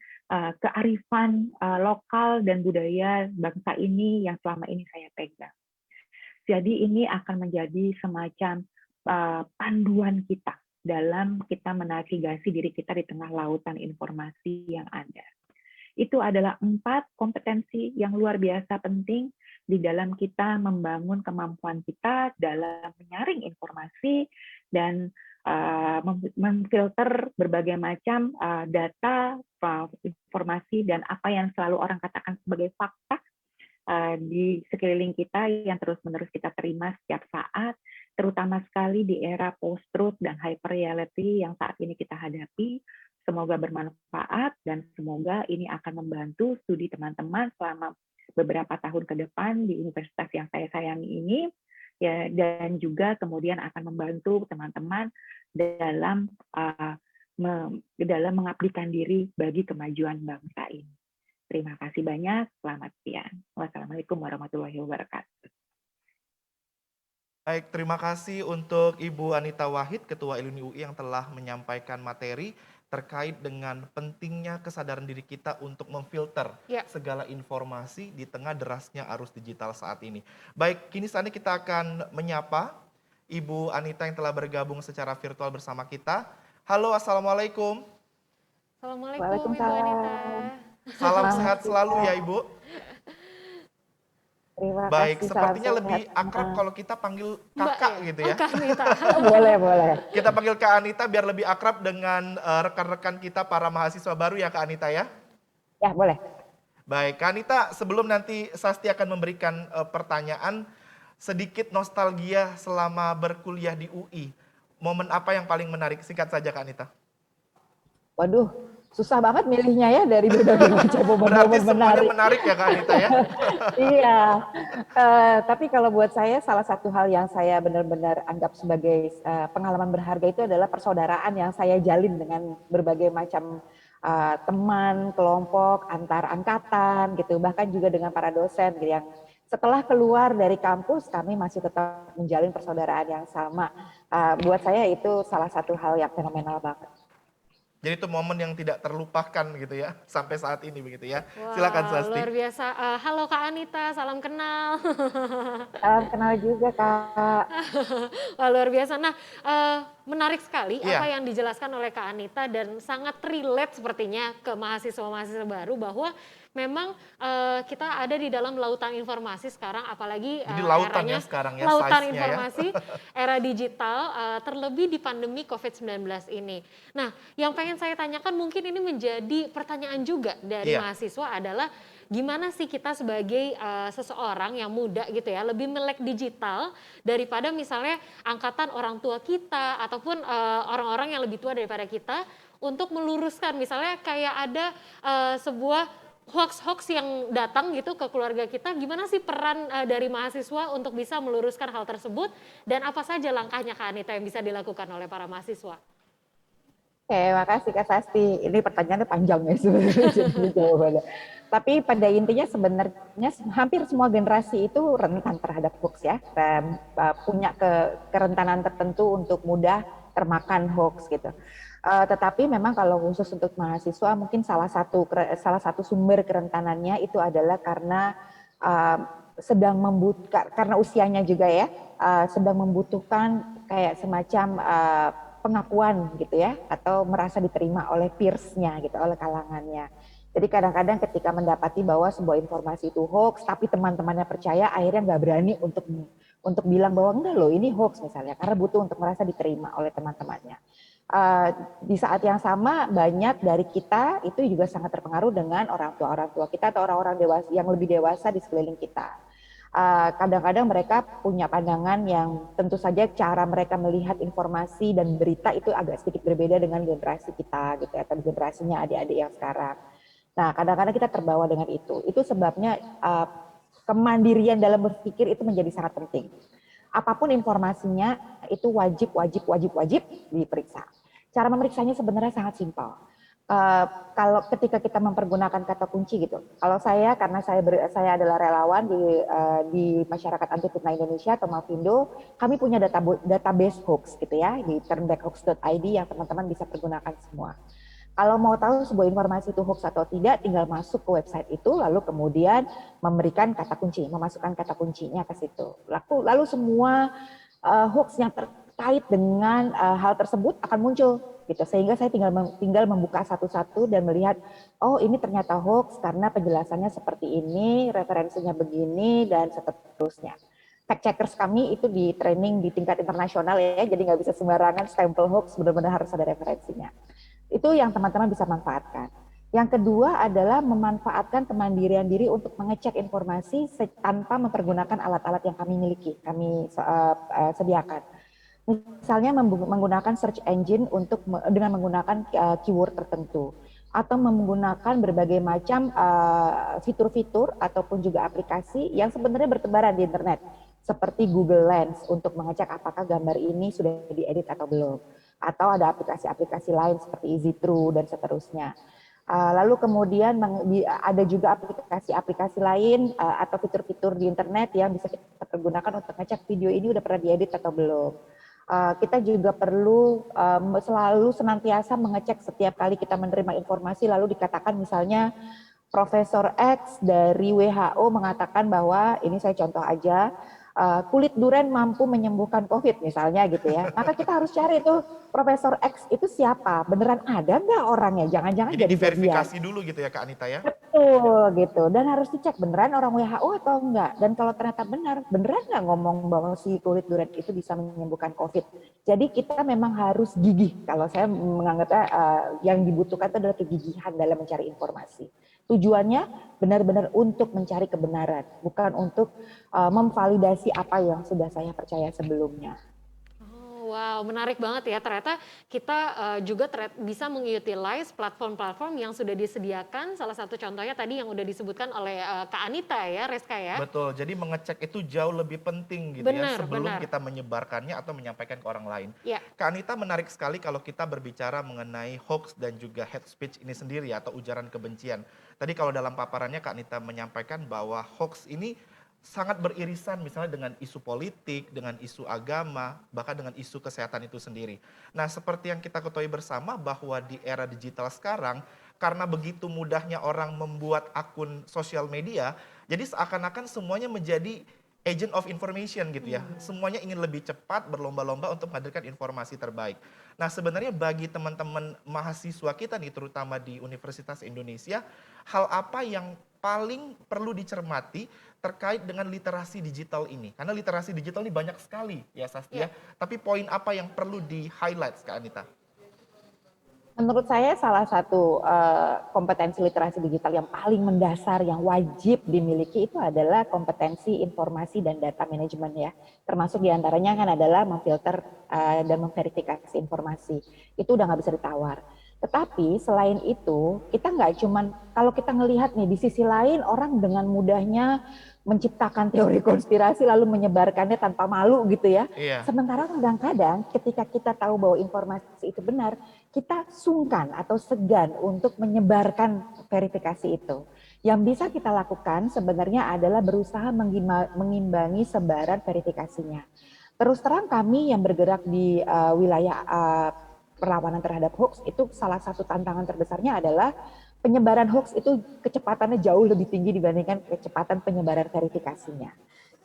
Speaker 5: kearifan lokal dan budaya bangsa ini yang selama ini saya pegang. Jadi ini akan menjadi semacam panduan kita dalam kita menavigasi diri kita di tengah lautan informasi yang ada. Itu adalah 4 kompetensi yang luar biasa penting di dalam kita membangun kemampuan kita dalam menyaring informasi dan memfilter berbagai macam data, informasi, dan apa yang selalu orang katakan sebagai fakta di sekeliling kita yang terus-menerus kita terima setiap saat, terutama sekali di era post-truth dan hyper reality yang saat ini kita hadapi. Semoga bermanfaat dan semoga ini akan membantu studi teman-teman selama beberapa tahun ke depan di universitas yang saya sayangi ini, ya, dan juga kemudian akan membantu teman-teman dalam mengabdikan diri bagi kemajuan bangsa ini. Terima kasih banyak, selamat siang. Wassalamualaikum warahmatullahi wabarakatuh.
Speaker 3: Baik, terima kasih untuk Ibu Anita Wahid, Ketua Iluni UI yang telah menyampaikan materi terkait dengan pentingnya kesadaran diri kita untuk memfilter segala informasi di tengah derasnya arus digital saat ini. Baik, kini saatnya kita akan menyapa Ibu Anita yang telah bergabung secara virtual bersama kita. Halo, Assalamualaikum.
Speaker 4: Assalamualaikum Ibu Anita.
Speaker 3: Salam sehat selalu ya Ibu.
Speaker 5: Terima
Speaker 3: Baik,
Speaker 5: kasih,
Speaker 3: sepertinya
Speaker 5: salam
Speaker 3: lebih
Speaker 5: sehat.
Speaker 3: akrab kalau kita panggil kakak gitu ya.
Speaker 4: Kak Anita.
Speaker 5: Boleh.
Speaker 3: Kita panggil Kak Anita biar lebih akrab dengan rekan-rekan kita para mahasiswa baru ya Kak Anita ya.
Speaker 5: Ya, boleh.
Speaker 3: Baik, Kak Anita, sebelum nanti Sasti akan memberikan pertanyaan, sedikit nostalgia selama berkuliah di UI. Momen apa yang paling menarik? Singkat saja Kak Anita.
Speaker 6: Waduh, susah banget milihnya ya dari berbagai macam momen-momen
Speaker 3: Berarti semuanya
Speaker 6: menarik.
Speaker 3: menarik ya Kak Anita ya.
Speaker 6: Iya, tapi kalau buat saya salah satu hal yang saya benar-benar anggap sebagai pengalaman berharga itu adalah persaudaraan yang saya jalin dengan berbagai macam teman, kelompok, antar angkatan gitu, bahkan juga dengan para dosen gitu, yang setelah keluar dari kampus kami masih tetap menjalin persaudaraan yang sama. Buat saya itu salah satu hal yang fenomenal banget.
Speaker 3: Jadi itu momen yang tidak terlupakan gitu ya, sampai saat ini begitu ya.
Speaker 4: Wah,
Speaker 3: Silakan Sasti.
Speaker 4: luar biasa. Halo Kak Anita, salam kenal.
Speaker 6: Salam kenal juga Kak.
Speaker 4: Wah, luar biasa. Nah, menarik sekali
Speaker 3: Iya.
Speaker 4: apa yang dijelaskan oleh Kak Anita dan sangat relate sepertinya ke mahasiswa-mahasiswa baru bahwa memang kita ada di dalam lautan informasi sekarang, apalagi
Speaker 3: Jadi lautan
Speaker 4: eranya
Speaker 3: ya sekarang ya,
Speaker 4: lautan
Speaker 3: size-nya ya.
Speaker 4: informasi, era digital, terlebih di pandemi COVID-19 ini. Nah, yang pengen saya tanyakan mungkin ini menjadi pertanyaan juga dari
Speaker 3: Iya.
Speaker 4: mahasiswa adalah gimana sih kita sebagai seseorang yang muda gitu ya lebih melek digital daripada misalnya angkatan orang tua kita ataupun orang-orang yang lebih tua daripada kita untuk meluruskan misalnya kayak ada sebuah hoax-hoax yang datang gitu ke keluarga kita, gimana sih peran dari mahasiswa untuk bisa meluruskan hal tersebut dan apa saja langkahnya Kak Anita yang bisa dilakukan oleh para mahasiswa?
Speaker 6: Oke, makasih Kak Sasti. Ini pertanyaannya panjang ya sebenarnya jadi jawabannya. Tapi pada intinya sebenarnya hampir semua generasi itu rentan terhadap hoax ya, punya kerentanan tertentu untuk mudah termakan hoax gitu. Tetapi memang kalau khusus untuk mahasiswa mungkin salah satu sumber kerentanannya itu adalah karena karena usianya juga ya, sedang membutuhkan kayak semacam pengakuan gitu ya, atau merasa diterima oleh peers-nya gitu, oleh kalangannya. Jadi kadang-kadang ketika mendapati bahwa sebuah informasi itu hoax, tapi teman-temannya percaya, akhirnya nggak berani untuk bilang bahwa enggak loh ini hoax misalnya, karena butuh untuk merasa diterima oleh teman-temannya. Di saat yang sama banyak dari kita itu juga sangat terpengaruh dengan orang tua kita atau orang-orang dewasa yang lebih dewasa di sekeliling kita. Kadang-kadang mereka punya pandangan yang tentu saja cara mereka melihat informasi dan berita itu agak sedikit berbeda dengan generasi kita gitu atau generasinya adik-adik yang sekarang. Nah, kadang-kadang kita terbawa dengan itu. Itu sebabnya kemandirian dalam berpikir itu menjadi sangat penting. Apapun informasinya itu wajib diperiksa. Cara memeriksanya sebenarnya sangat simpel. Kalau ketika kita mempergunakan kata kunci gitu, kalau saya karena saya adalah relawan di masyarakat anti fitnah Indonesia atau Mafindo, kami punya database hoax gitu ya di turnbackhoax.id yang teman-teman bisa pergunakan semua. Kalau mau tahu sebuah informasi itu hoax atau tidak, tinggal masuk ke website itu, lalu kemudian memberikan kata kunci, memasukkan kata kuncinya ke situ. Lalu semua hoax yang terkait dengan hal tersebut akan muncul. Gitu. Sehingga saya tinggal membuka satu-satu dan melihat, oh ini ternyata hoax karena penjelasannya seperti ini, referensinya begini, dan seterusnya. Fact checkers kami itu di training di tingkat internasional ya, jadi nggak bisa sembarangan stempel hoax, benar-benar harus ada referensinya. Itu yang teman-teman bisa manfaatkan. Yang kedua adalah memanfaatkan kemandirian diri untuk mengecek informasi tanpa mempergunakan alat-alat yang kami miliki, kami sediakan. Misalnya menggunakan search engine dengan menggunakan keyword tertentu atau menggunakan berbagai macam fitur-fitur ataupun juga aplikasi yang sebenarnya bertebaran di internet seperti Google Lens untuk mengecek apakah gambar ini sudah diedit atau belum, atau ada aplikasi-aplikasi lain seperti EasyTrue dan seterusnya. Lalu kemudian ada juga aplikasi-aplikasi lain atau fitur-fitur di internet yang bisa kita pergunakan untuk ngecek video ini udah pernah diedit atau belum. Kita juga perlu selalu senantiasa mengecek setiap kali kita menerima informasi lalu dikatakan misalnya Profesor X dari WHO mengatakan bahwa, ini saya contoh aja, kulit durian mampu menyembuhkan COVID misalnya gitu ya. Maka kita harus cari tuh Profesor X itu siapa, beneran ada nggak orangnya, jangan-jangan
Speaker 3: Jadi
Speaker 6: jadi
Speaker 3: diverifikasi dulu gitu ya Kak Anita ya?
Speaker 6: Betul gitu, dan harus dicek beneran orang WHO atau enggak. Dan kalau ternyata beneran nggak ngomong bahwa si kulit durian itu bisa menyembuhkan COVID. Jadi kita memang harus gigih. Kalau saya menganggapnya yang dibutuhkan itu adalah kegigihan dalam mencari informasi. Tujuannya benar-benar untuk mencari kebenaran, bukan untuk memvalidasi apa yang sudah saya percaya sebelumnya.
Speaker 4: Wow, menarik banget ya. Ternyata kita juga bisa mengutilize platform-platform yang sudah disediakan. Salah satu contohnya tadi yang udah disebutkan oleh Kak Anita ya, Reska ya.
Speaker 3: Betul, jadi mengecek itu jauh lebih penting gitu ya sebelum kita menyebarkannya atau menyampaikan ke orang lain.
Speaker 4: Ya.
Speaker 3: Kak Anita, menarik sekali kalau kita berbicara mengenai hoax dan juga hate speech ini sendiri atau ujaran kebencian. Tadi kalau dalam paparannya Kak Anita menyampaikan bahwa hoax ini sangat beririsan misalnya dengan isu politik, dengan isu agama, bahkan dengan isu kesehatan itu sendiri. Nah, seperti yang kita ketahui bersama bahwa di era digital sekarang, karena begitu mudahnya orang membuat akun sosial media, jadi seakan-akan semuanya menjadi agent of information gitu ya. Semuanya ingin lebih cepat, berlomba-lomba untuk menghadirkan informasi terbaik. Nah, sebenarnya bagi teman-teman mahasiswa kita nih, terutama di Universitas Indonesia, hal apa yang paling perlu dicermati terkait dengan literasi digital ini? Karena literasi digital ini banyak sekali ya Sastia. Tapi poin apa yang perlu di-highlight Kak Anita?
Speaker 6: Menurut saya salah satu kompetensi literasi digital yang paling mendasar yang wajib dimiliki itu adalah kompetensi informasi dan data manajemen ya. Termasuk diantaranya kan adalah memfilter dan memverifikasi informasi. Itu udah nggak bisa ditawar. Tetapi selain itu kita nggak cuman, kalau kita ngelihat nih di sisi lain orang dengan mudahnya menciptakan teori konspirasi lalu menyebarkannya tanpa malu gitu ya.
Speaker 3: Iya.
Speaker 6: Sementara kadang-kadang ketika kita tahu bahwa informasi itu benar, kita sungkan atau segan untuk menyebarkan verifikasi itu. Yang bisa kita lakukan sebenarnya adalah berusaha mengimbangi sebaran verifikasinya. Terus terang kami yang bergerak di wilayah perlawanan terhadap hoax itu salah satu tantangan terbesarnya adalah penyebaran hoax itu kecepatannya jauh lebih tinggi dibandingkan kecepatan penyebaran verifikasinya.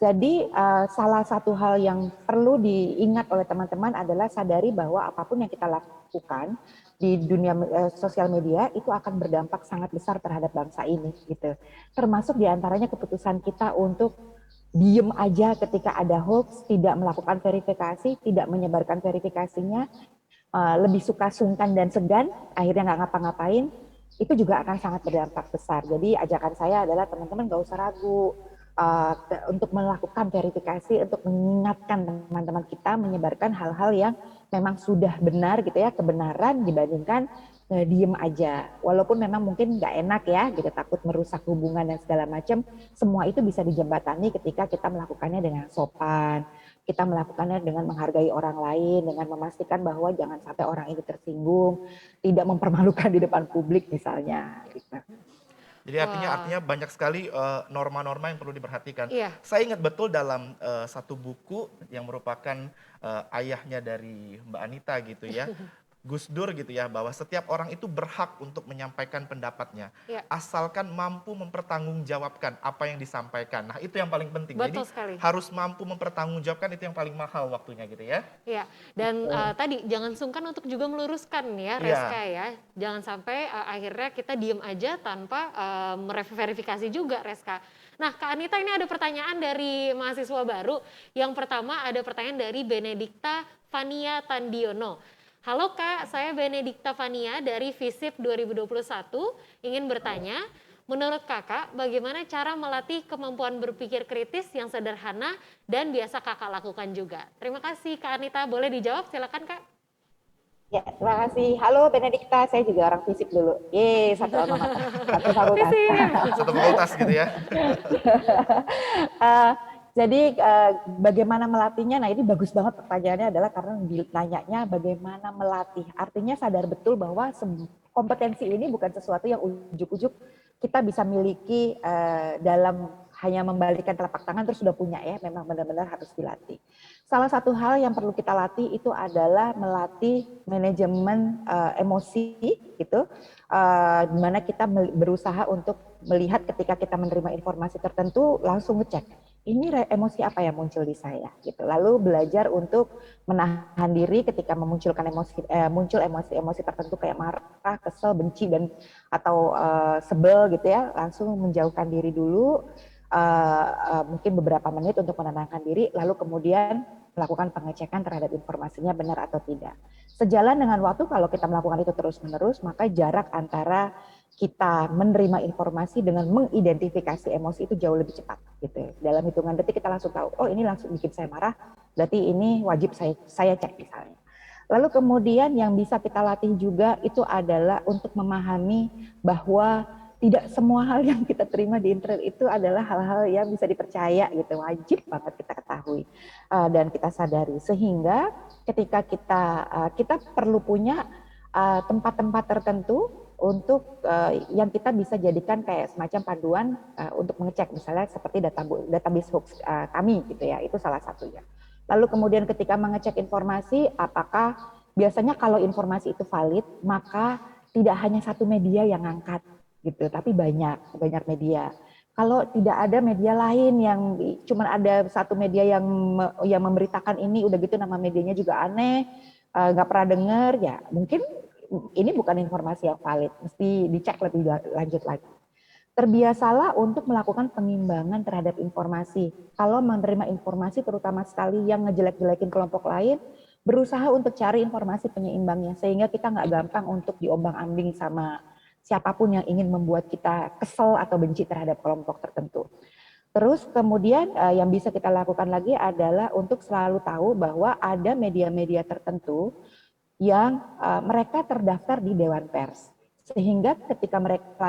Speaker 6: Jadi salah satu hal yang perlu diingat oleh teman-teman adalah sadari bahwa apapun yang kita lakukan di dunia sosial media itu akan berdampak sangat besar terhadap bangsa ini gitu. Termasuk diantaranya keputusan kita untuk diem aja ketika ada hoax, tidak melakukan verifikasi, tidak menyebarkan verifikasinya, lebih suka sungkan dan segan, akhirnya nggak ngapa-ngapain, itu juga akan sangat berdampak besar. Jadi ajakan saya adalah teman-teman nggak usah ragu untuk melakukan verifikasi, untuk mengingatkan teman-teman kita menyebarkan hal-hal yang memang sudah benar gitu ya, kebenaran dibandingkan diem aja. Walaupun memang mungkin nggak enak ya, gitu takut merusak hubungan dan segala macam. Semua itu bisa dijembatani ketika kita melakukannya dengan sopan, kita melakukannya dengan menghargai orang lain, dengan memastikan bahwa jangan sampai orang itu tersinggung, tidak mempermalukan di depan publik misalnya. Gitu.
Speaker 3: Jadi artinya banyak sekali norma-norma yang perlu diperhatikan.
Speaker 4: Iya.
Speaker 3: Saya ingat betul dalam satu buku yang merupakan ayahnya dari Mbak Anita gitu ya. Gus Dur gitu ya, bahwa setiap orang itu berhak untuk menyampaikan pendapatnya.
Speaker 4: Iya.
Speaker 3: Asalkan mampu mempertanggungjawabkan apa yang disampaikan. Nah itu yang paling penting.
Speaker 4: Betul
Speaker 3: Jadi
Speaker 4: sekali.
Speaker 3: harus mampu mempertanggungjawabkan, itu yang paling mahal waktunya gitu ya.
Speaker 4: Iya, dan tadi jangan sungkan untuk juga meluruskan ya, Reska ya. Jangan sampai akhirnya kita diem aja tanpa mereverifikasi juga, Reska. Nah, Kak Anita, ini ada pertanyaan dari mahasiswa baru. Yang pertama ada pertanyaan dari Benedikta Fania Tandiono. Halo Kak, saya Benedikta Fania dari FISIP 2021. Ingin bertanya, menurut Kakak, bagaimana cara melatih kemampuan berpikir kritis yang sederhana dan biasa Kakak lakukan juga? Terima kasih Kak Anita, boleh dijawab silakan Kak.
Speaker 6: Ya, terima kasih. Halo Benedikta, saya juga orang FISIP dulu. Satu alma mater, satu fakultas.
Speaker 3: Satu fakultas gitu ya.
Speaker 6: Jadi bagaimana melatihnya? Nah ini bagus banget pertanyaannya adalah karena ditanyanya bagaimana melatih. Artinya sadar betul bahwa kompetensi ini bukan sesuatu yang ujuk-ujuk kita bisa miliki dalam hanya membalikan telapak tangan terus sudah punya ya. Memang benar-benar harus dilatih. Salah satu hal yang perlu kita latih itu adalah melatih manajemen emosi gitu. Di mana kita berusaha untuk melihat ketika kita menerima informasi tertentu langsung ngecek. Ini emosi apa yang muncul di saya gitu. Lalu belajar untuk menahan diri ketika memunculkan muncul emosi-emosi tertentu kayak marah, kesel, benci dan atau sebel gitu ya, langsung menjauhkan diri dulu mungkin beberapa menit untuk menenangkan diri, lalu kemudian melakukan pengecekan terhadap informasinya benar atau tidak. Sejalan dengan waktu kalau kita melakukan itu terus-menerus, maka jarak antara kita menerima informasi dengan mengidentifikasi emosi itu jauh lebih cepat gitu. Dalam hitungan detik kita langsung tahu, oh ini langsung bikin saya marah, berarti ini wajib saya cek misalnya. Lalu kemudian yang bisa kita latih juga itu adalah untuk memahami bahwa tidak semua hal yang kita terima di internet itu adalah hal-hal yang bisa dipercaya gitu, wajib banget kita ketahui dan kita sadari. Sehingga ketika kita perlu punya tempat-tempat tertentu untuk yang kita bisa jadikan kayak semacam panduan untuk mengecek, misalnya seperti database hoax kami gitu ya, itu salah satunya. Lalu kemudian ketika mengecek informasi, apakah biasanya kalau informasi itu valid, maka tidak hanya satu media yang ngangkat gitu, tapi banyak media. Kalau tidak ada media lain yang cuma ada satu media yang memberitakan ini, udah gitu nama medianya juga aneh, nggak pernah dengar, ya mungkin ini bukan informasi yang valid, mesti dicek lebih lanjut lagi. Terbiasalah untuk melakukan pengimbangan terhadap informasi. Kalau menerima informasi terutama sekali yang ngejelek-jelekin kelompok lain, berusaha untuk cari informasi penyeimbangnya sehingga kita nggak gampang untuk diombang-ambing sama siapapun yang ingin membuat kita kesel atau benci terhadap kelompok tertentu. Terus kemudian yang bisa kita lakukan lagi adalah untuk selalu tahu bahwa ada media-media tertentu yang mereka terdaftar di Dewan Pers. Sehingga ketika mereka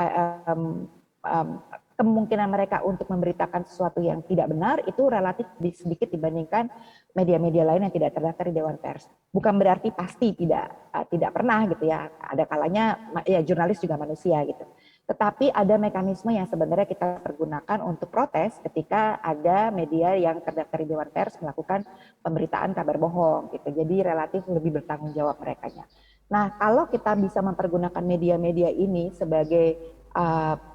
Speaker 6: kemungkinan mereka untuk memberitakan sesuatu yang tidak benar itu relatif sedikit dibandingkan media-media lain yang tidak terdaftar di Dewan Pers. Bukan berarti pasti tidak pernah gitu ya. Ada kalanya ya jurnalis juga manusia gitu. Tetapi ada mekanisme yang sebenarnya kita pergunakan untuk protes ketika ada media yang terdaftar di Dewan Pers melakukan pemberitaan kabar bohong gitu. Jadi relatif lebih bertanggung jawab merekanya. Nah, kalau kita bisa mempergunakan media-media ini sebagai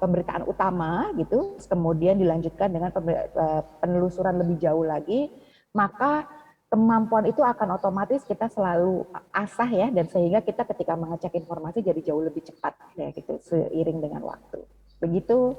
Speaker 6: pemberitaan utama gitu, kemudian dilanjutkan dengan penelusuran lebih jauh lagi, maka kemampuan itu akan otomatis kita selalu asah ya, dan sehingga kita ketika mengecek informasi jadi jauh lebih cepat ya gitu seiring dengan waktu. Begitu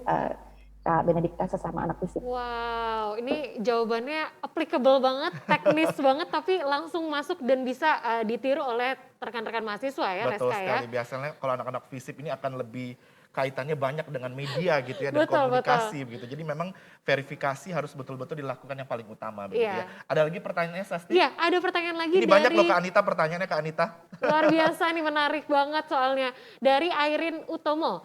Speaker 6: Kak Benedikta sesama anak FISIP.
Speaker 4: Wow, ini jawabannya applicable banget, teknis banget, tapi langsung masuk dan bisa ditiru oleh rekan-rekan mahasiswa ya,
Speaker 3: Betul
Speaker 4: Reska ya.
Speaker 3: sekali. Biasanya kalau anak-anak FISIP ini akan lebih kaitannya banyak dengan media gitu ya dan
Speaker 4: Betul,
Speaker 3: komunikasi begitu. Jadi memang verifikasi harus betul-betul dilakukan yang paling utama begitu ya.
Speaker 4: Iya.
Speaker 3: Ada lagi pertanyaannya Sasti?
Speaker 4: Iya, ada pertanyaan lagi
Speaker 3: Ini banyak loh
Speaker 4: dari
Speaker 3: Kak Anita pertanyaannya Kak Anita.
Speaker 4: luar biasa nih, menarik banget soalnya. Dari Airin Utomo.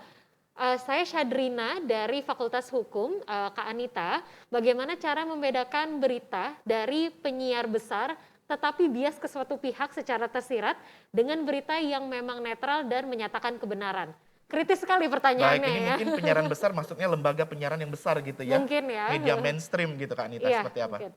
Speaker 4: Saya Syadrina dari Fakultas Hukum, Kak Anita. Bagaimana cara membedakan berita dari penyiar besar tetapi bias ke suatu pihak secara tersirat dengan berita yang memang netral dan menyatakan kebenaran? Kritis sekali
Speaker 3: Baik,
Speaker 4: pertanyaannya
Speaker 3: ini
Speaker 4: ya.
Speaker 3: mungkin penyiaran besar maksudnya lembaga penyiaran yang besar gitu ya.
Speaker 4: Mungkin ya.
Speaker 3: Media mainstream gitu Kak Anita,
Speaker 4: Iya,
Speaker 3: seperti apa?
Speaker 4: mungkin.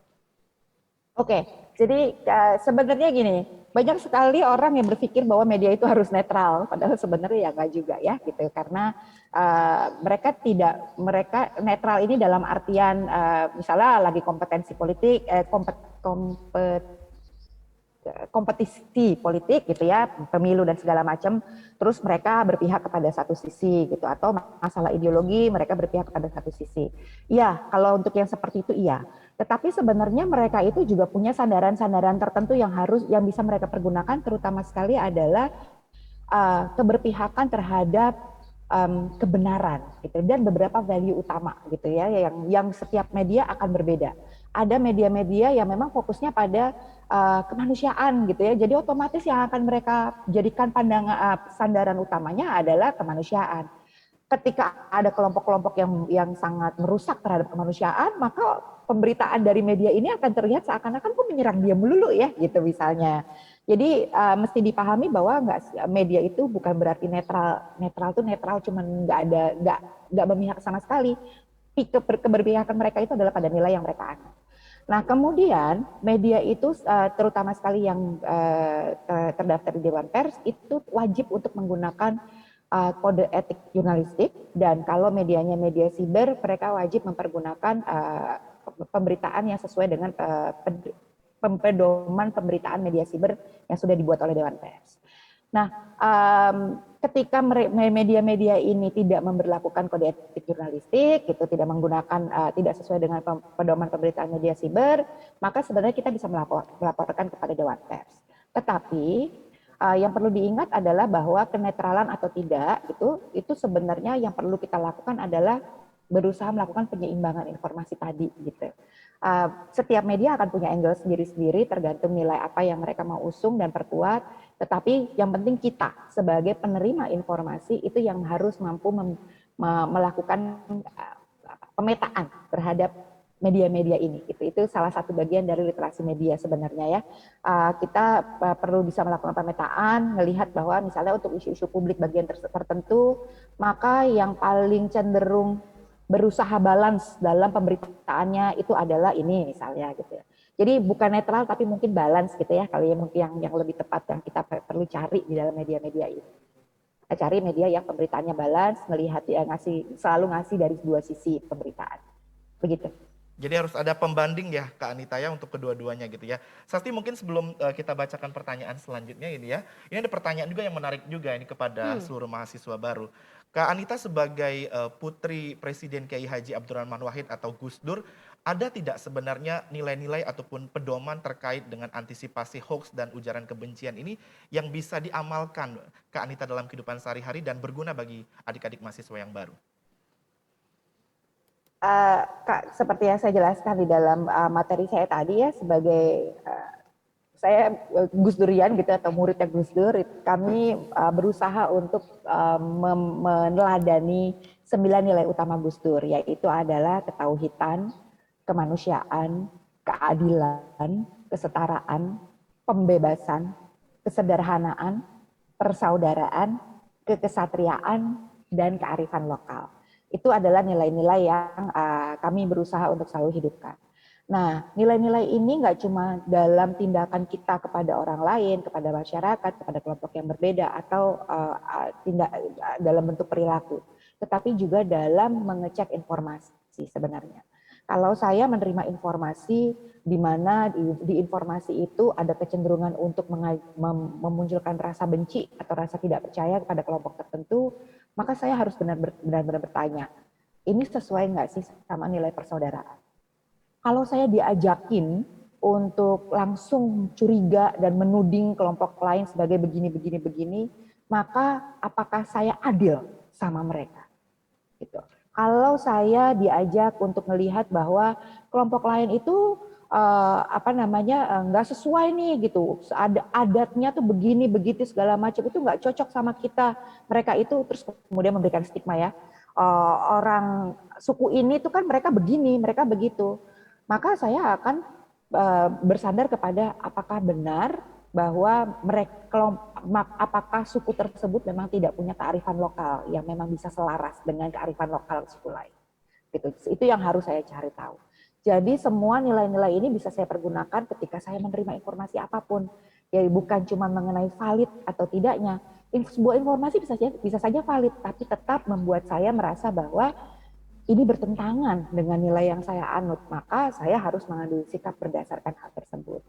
Speaker 6: Oke, jadi sebenarnya gini, banyak sekali orang yang berpikir bahwa media itu harus netral, padahal sebenarnya ya nggak juga ya, gitu. Karena mereka netral ini dalam artian misalnya lagi kompetensi politik, kompetisi politik gitu ya, pemilu dan segala macam, terus mereka berpihak kepada satu sisi gitu, atau masalah ideologi mereka berpihak kepada satu sisi. Iya, kalau untuk yang seperti itu iya. Tetapi sebenarnya mereka itu juga punya sandaran-sandaran tertentu yang bisa mereka pergunakan, terutama sekali adalah keberpihakan terhadap kebenaran gitu, dan beberapa value utama gitu ya, yang setiap media akan berbeda. Ada media-media yang memang fokusnya pada kemanusiaan gitu ya, jadi otomatis yang akan mereka jadikan sandaran utamanya adalah kemanusiaan. Ketika ada kelompok-kelompok yang sangat merusak terhadap kemanusiaan, maka pemberitaan dari media ini akan terlihat seakan-akan kok menyerang dia melulu ya, gitu misalnya. Jadi mesti dipahami bahwa media itu bukan berarti netral. Netral itu netral, cuman nggak memihak sama sekali. Keberpihakan mereka itu adalah pada nilai yang mereka anut. Nah, kemudian media itu terutama sekali yang terdaftar di Dewan Pers itu wajib untuk menggunakan kode etik jurnalistik, dan kalau medianya media siber, mereka wajib mempergunakan pemberitaan yang sesuai dengan pedoman pemberitaan media siber yang sudah dibuat oleh Dewan Pers. Nah, ketika media-media ini tidak memberlakukan kode etik jurnalistik, itu tidak menggunakan, tidak sesuai dengan pedoman pemberitaan media siber, maka sebenarnya kita bisa melaporkan kepada Dewan Pers. Tetapi yang perlu diingat adalah bahwa kenetralan atau tidak itu sebenarnya yang perlu kita lakukan adalah berusaha melakukan penyeimbangan informasi tadi gitu. Setiap media akan punya angle sendiri-sendiri tergantung nilai apa yang mereka mau usung dan perkuat, tetapi yang penting kita sebagai penerima informasi itu yang harus mampu melakukan pemetaan terhadap media-media ini. Itu salah satu bagian dari literasi media sebenarnya ya. Kita perlu bisa melakukan pemetaan, melihat bahwa misalnya untuk isu-isu publik bagian tertentu, maka yang paling cenderung berusaha balance dalam pemberitaannya itu adalah ini misalnya gitu ya. Jadi bukan netral tapi mungkin balance gitu ya, kali yang lebih tepat yang kita perlu cari di dalam media-media ini. Kita cari media yang pemberitaannya balance, melihat ya selalu ngasih dari dua sisi pemberitaan. Begitu.
Speaker 3: Jadi harus ada pembanding ya Kak Anita ya untuk kedua-duanya gitu ya. Sasti, mungkin sebelum kita bacakan pertanyaan selanjutnya ini ya. Ini ada pertanyaan juga yang menarik juga ini kepada seluruh mahasiswa baru. Kak Anita sebagai putri Presiden Kiai Haji Abdurrahman Wahid atau Gus Dur, ada tidak sebenarnya nilai-nilai ataupun pedoman terkait dengan antisipasi hoax dan ujaran kebencian ini yang bisa diamalkan Kak Anita dalam kehidupan sehari-hari dan berguna bagi adik-adik mahasiswa yang baru?
Speaker 6: Kak, seperti yang saya jelaskan di dalam materi saya tadi ya, sebagai saya Gus Durian gitu atau muridnya Gus Dur, kami berusaha untuk meneladani 9 nilai utama Gus Dur, yaitu adalah ketauhidan, kemanusiaan, keadilan, kesetaraan, pembebasan, kesederhanaan, persaudaraan, kekesatriaan, dan kearifan lokal. Itu adalah nilai-nilai yang kami berusaha untuk selalu hidupkan. Nah, nilai-nilai ini nggak cuma dalam tindakan kita kepada orang lain, kepada masyarakat, kepada kelompok yang berbeda, atau dalam bentuk perilaku, tetapi juga dalam mengecek informasi sebenarnya. Kalau saya menerima informasi di mana di informasi itu ada kecenderungan untuk memunculkan rasa benci atau rasa tidak percaya kepada kelompok tertentu, maka saya harus benar-benar bertanya, ini sesuai nggak sih sama nilai persaudaraan? Kalau saya diajakin untuk langsung curiga dan menuding kelompok lain sebagai begini, maka apakah saya adil sama mereka? Gitu. Kalau saya diajak untuk melihat bahwa kelompok lain itu nggak sesuai nih gitu, adatnya tuh begini begitu segala macam, itu nggak cocok sama kita, mereka itu, terus kemudian memberikan stigma ya, orang suku ini tuh kan mereka begini, mereka begitu, maka saya akan bersandar kepada apakah benar bahwa apakah suku tersebut memang tidak punya kearifan lokal yang memang bisa selaras dengan kearifan lokal suku lain. Gitu. Itu yang harus saya cari tahu. Jadi semua nilai-nilai ini bisa saya pergunakan ketika saya menerima informasi apapun. Jadi bukan cuma mengenai valid atau tidaknya. Sebuah informasi bisa saja valid, tapi tetap membuat saya merasa bahwa ini bertentangan dengan nilai yang saya anut, maka saya harus mengambil sikap berdasarkan hal tersebut.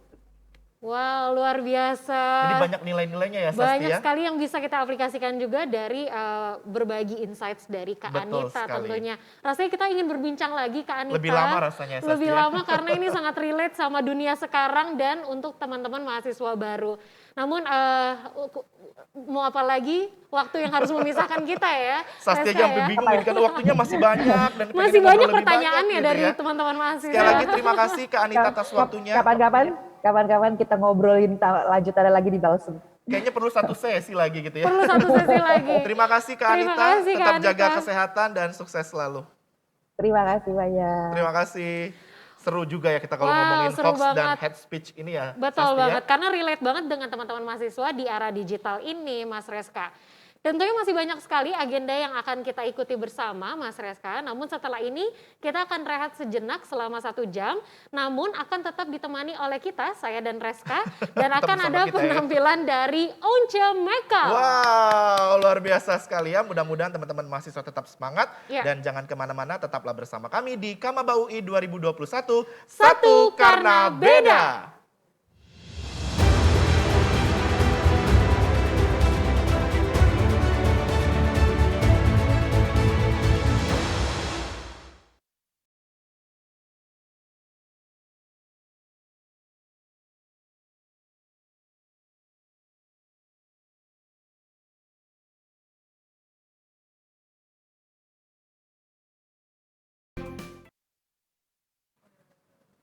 Speaker 4: Wow, luar biasa.
Speaker 3: Jadi banyak nilai-nilainya ya, Sasti,
Speaker 4: Banyak
Speaker 3: ya?
Speaker 4: sekali yang bisa kita aplikasikan juga dari berbagi insights dari Kak
Speaker 3: Betul
Speaker 4: Anita
Speaker 3: sekali.
Speaker 4: tentunya. Rasanya kita ingin berbincang lagi Kak Anita.
Speaker 3: Lebih lama rasanya, Sasti,
Speaker 4: Lebih
Speaker 3: ya?
Speaker 4: lama karena ini sangat relate sama dunia sekarang dan untuk teman-teman mahasiswa baru. Namun mau apa lagi, waktu yang harus memisahkan kita ya.
Speaker 3: Sasti
Speaker 4: Reska
Speaker 3: aja sampai
Speaker 4: ya.
Speaker 3: bingung ini kan waktunya masih banyak dan pengen
Speaker 4: Masih
Speaker 3: ngobrol
Speaker 4: banyak
Speaker 3: lebih
Speaker 4: pertanyaannya
Speaker 3: gitu
Speaker 4: dari
Speaker 3: ya.
Speaker 4: teman-teman mahasiswa.
Speaker 3: Sekali lagi terima kasih Kak Anita atas waktunya.
Speaker 6: Kapan-kapan kita ngobrolin lanjutannya lagi di Balsem.
Speaker 3: Kayaknya perlu satu sesi lagi gitu ya.
Speaker 4: Perlu satu sesi lagi.
Speaker 3: Terima kasih Kak
Speaker 4: Terima
Speaker 3: Anita,
Speaker 4: kasih, Kak
Speaker 3: tetap
Speaker 4: Anita.
Speaker 3: jaga kesehatan dan sukses selalu.
Speaker 6: Terima kasih banyak.
Speaker 3: Terima kasih. Seru juga ya kita kalau
Speaker 4: Wow,
Speaker 3: ngomongin
Speaker 4: seru
Speaker 3: hoax dan
Speaker 4: banget.
Speaker 3: hate speech ini ya.
Speaker 4: Betul
Speaker 3: Sasti,
Speaker 4: banget,
Speaker 3: ya.
Speaker 4: karena relate banget dengan teman-teman mahasiswa di era digital ini, Mas Reska. Tentunya masih banyak sekali agenda yang akan kita ikuti bersama, Mas Reska. Namun setelah ini kita akan rehat sejenak selama 1 jam. Namun akan tetap ditemani oleh kita, saya dan Reska. Dan
Speaker 3: Tetap
Speaker 4: akan
Speaker 3: bersama
Speaker 4: ada
Speaker 3: kita, ya.
Speaker 4: penampilan dari Once Michael.
Speaker 3: Wow, luar biasa sekali ya. Mudah-mudahan teman-teman mahasiswa tetap semangat.
Speaker 4: Ya.
Speaker 3: Dan jangan kemana-mana, tetaplah bersama kami di Kamaba UI 2021.
Speaker 4: Satu karena beda.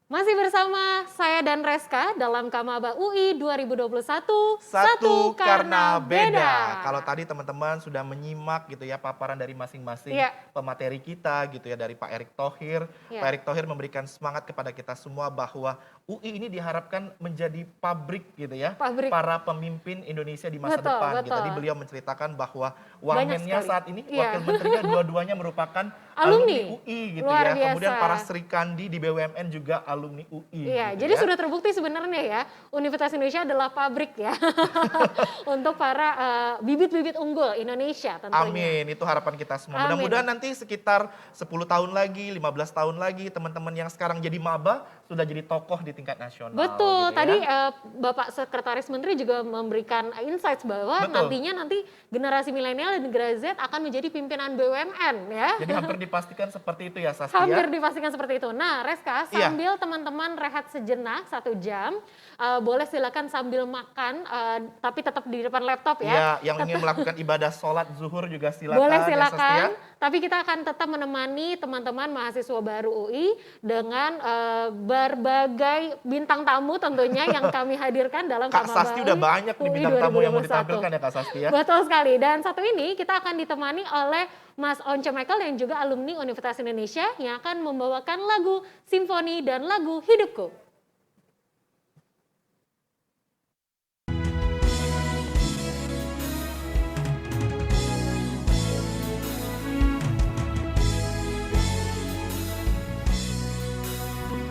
Speaker 4: Masih bersama saya dan Reska dalam Kamaba UI 2021.
Speaker 3: Satu karena beda. Kalau tadi teman-teman sudah menyimak gitu ya paparan dari masing-masing
Speaker 4: Iya.
Speaker 3: pemateri kita gitu ya, dari Pak Erick Thohir.
Speaker 4: Iya.
Speaker 3: Pak Erick Thohir memberikan semangat kepada kita semua bahwa UI ini diharapkan menjadi pabrik gitu ya.
Speaker 4: Pabrik.
Speaker 3: Para pemimpin Indonesia di masa
Speaker 4: Betul,
Speaker 3: depan. Gitu.
Speaker 4: betul.
Speaker 3: Tadi beliau menceritakan bahwa
Speaker 4: Banyak
Speaker 3: wamennya
Speaker 4: sekali.
Speaker 3: saat ini,
Speaker 4: Iya.
Speaker 3: wakil menterinya dua-duanya merupakan
Speaker 4: Alumni.
Speaker 3: UI gitu
Speaker 4: Luar
Speaker 3: ya. Kemudian
Speaker 4: biasa.
Speaker 3: para Sri Kandi di BUMN juga alumni UI.
Speaker 4: Iya,
Speaker 3: gitu
Speaker 4: jadi
Speaker 3: ya.
Speaker 4: sudah terbukti sebenarnya ya, Universitas Indonesia adalah pabrik ya untuk para bibit-bibit unggul Indonesia tentunya.
Speaker 3: Amin, itu harapan kita semua.
Speaker 4: Amin.
Speaker 3: Mudah-mudahan nanti sekitar 10 tahun lagi, 15 tahun lagi, teman-teman yang sekarang jadi maba sudah jadi tokoh di tingkat nasional.
Speaker 4: Betul,
Speaker 3: gitu
Speaker 4: tadi
Speaker 3: ya.
Speaker 4: Bapak Sekretaris Menteri juga memberikan insights bahwa
Speaker 3: Betul.
Speaker 4: nantinya nanti generasi milenial dan generasi Z akan menjadi pimpinan BUMN ya.
Speaker 3: Jadi hampir dipastikan seperti itu ya, Sasti,
Speaker 4: Hampir
Speaker 3: ya.
Speaker 4: dipastikan seperti itu. Nah, Reska,
Speaker 3: Iya.
Speaker 4: sambil teman-teman rehat sejenak 1 jam, boleh silakan sambil makan, tapi tetap di depan laptop ya.
Speaker 3: Iya, yang ingin melakukan ibadah sholat zuhur juga silakan.
Speaker 4: Boleh
Speaker 3: ya, Sasti,
Speaker 4: silakan,
Speaker 3: ya.
Speaker 4: tapi kita akan tetap menemani teman-teman mahasiswa baru UI dengan berbagai bintang tamu tentunya yang kami hadirkan dalam
Speaker 3: Kak
Speaker 4: Kamaba
Speaker 3: Sasti udah banyak nih
Speaker 4: UI
Speaker 3: bintang tamu yang mau
Speaker 4: 2021.
Speaker 3: ditampilkan ya Kak Sasti ya.
Speaker 4: Betul sekali, dan satu ini kita akan ditemani oleh Mas Once Michael yang juga alumni Universitas Indonesia yang akan membawakan lagu Simfoni dan lagu Hidupku.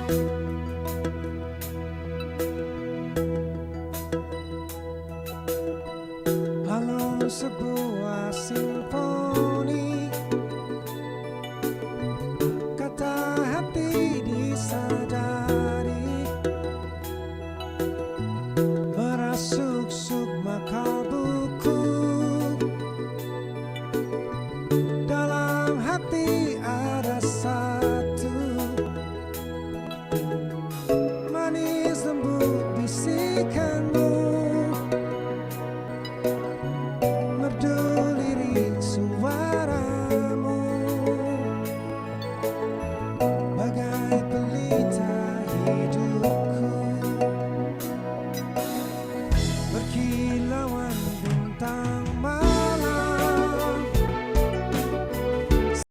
Speaker 7: Thank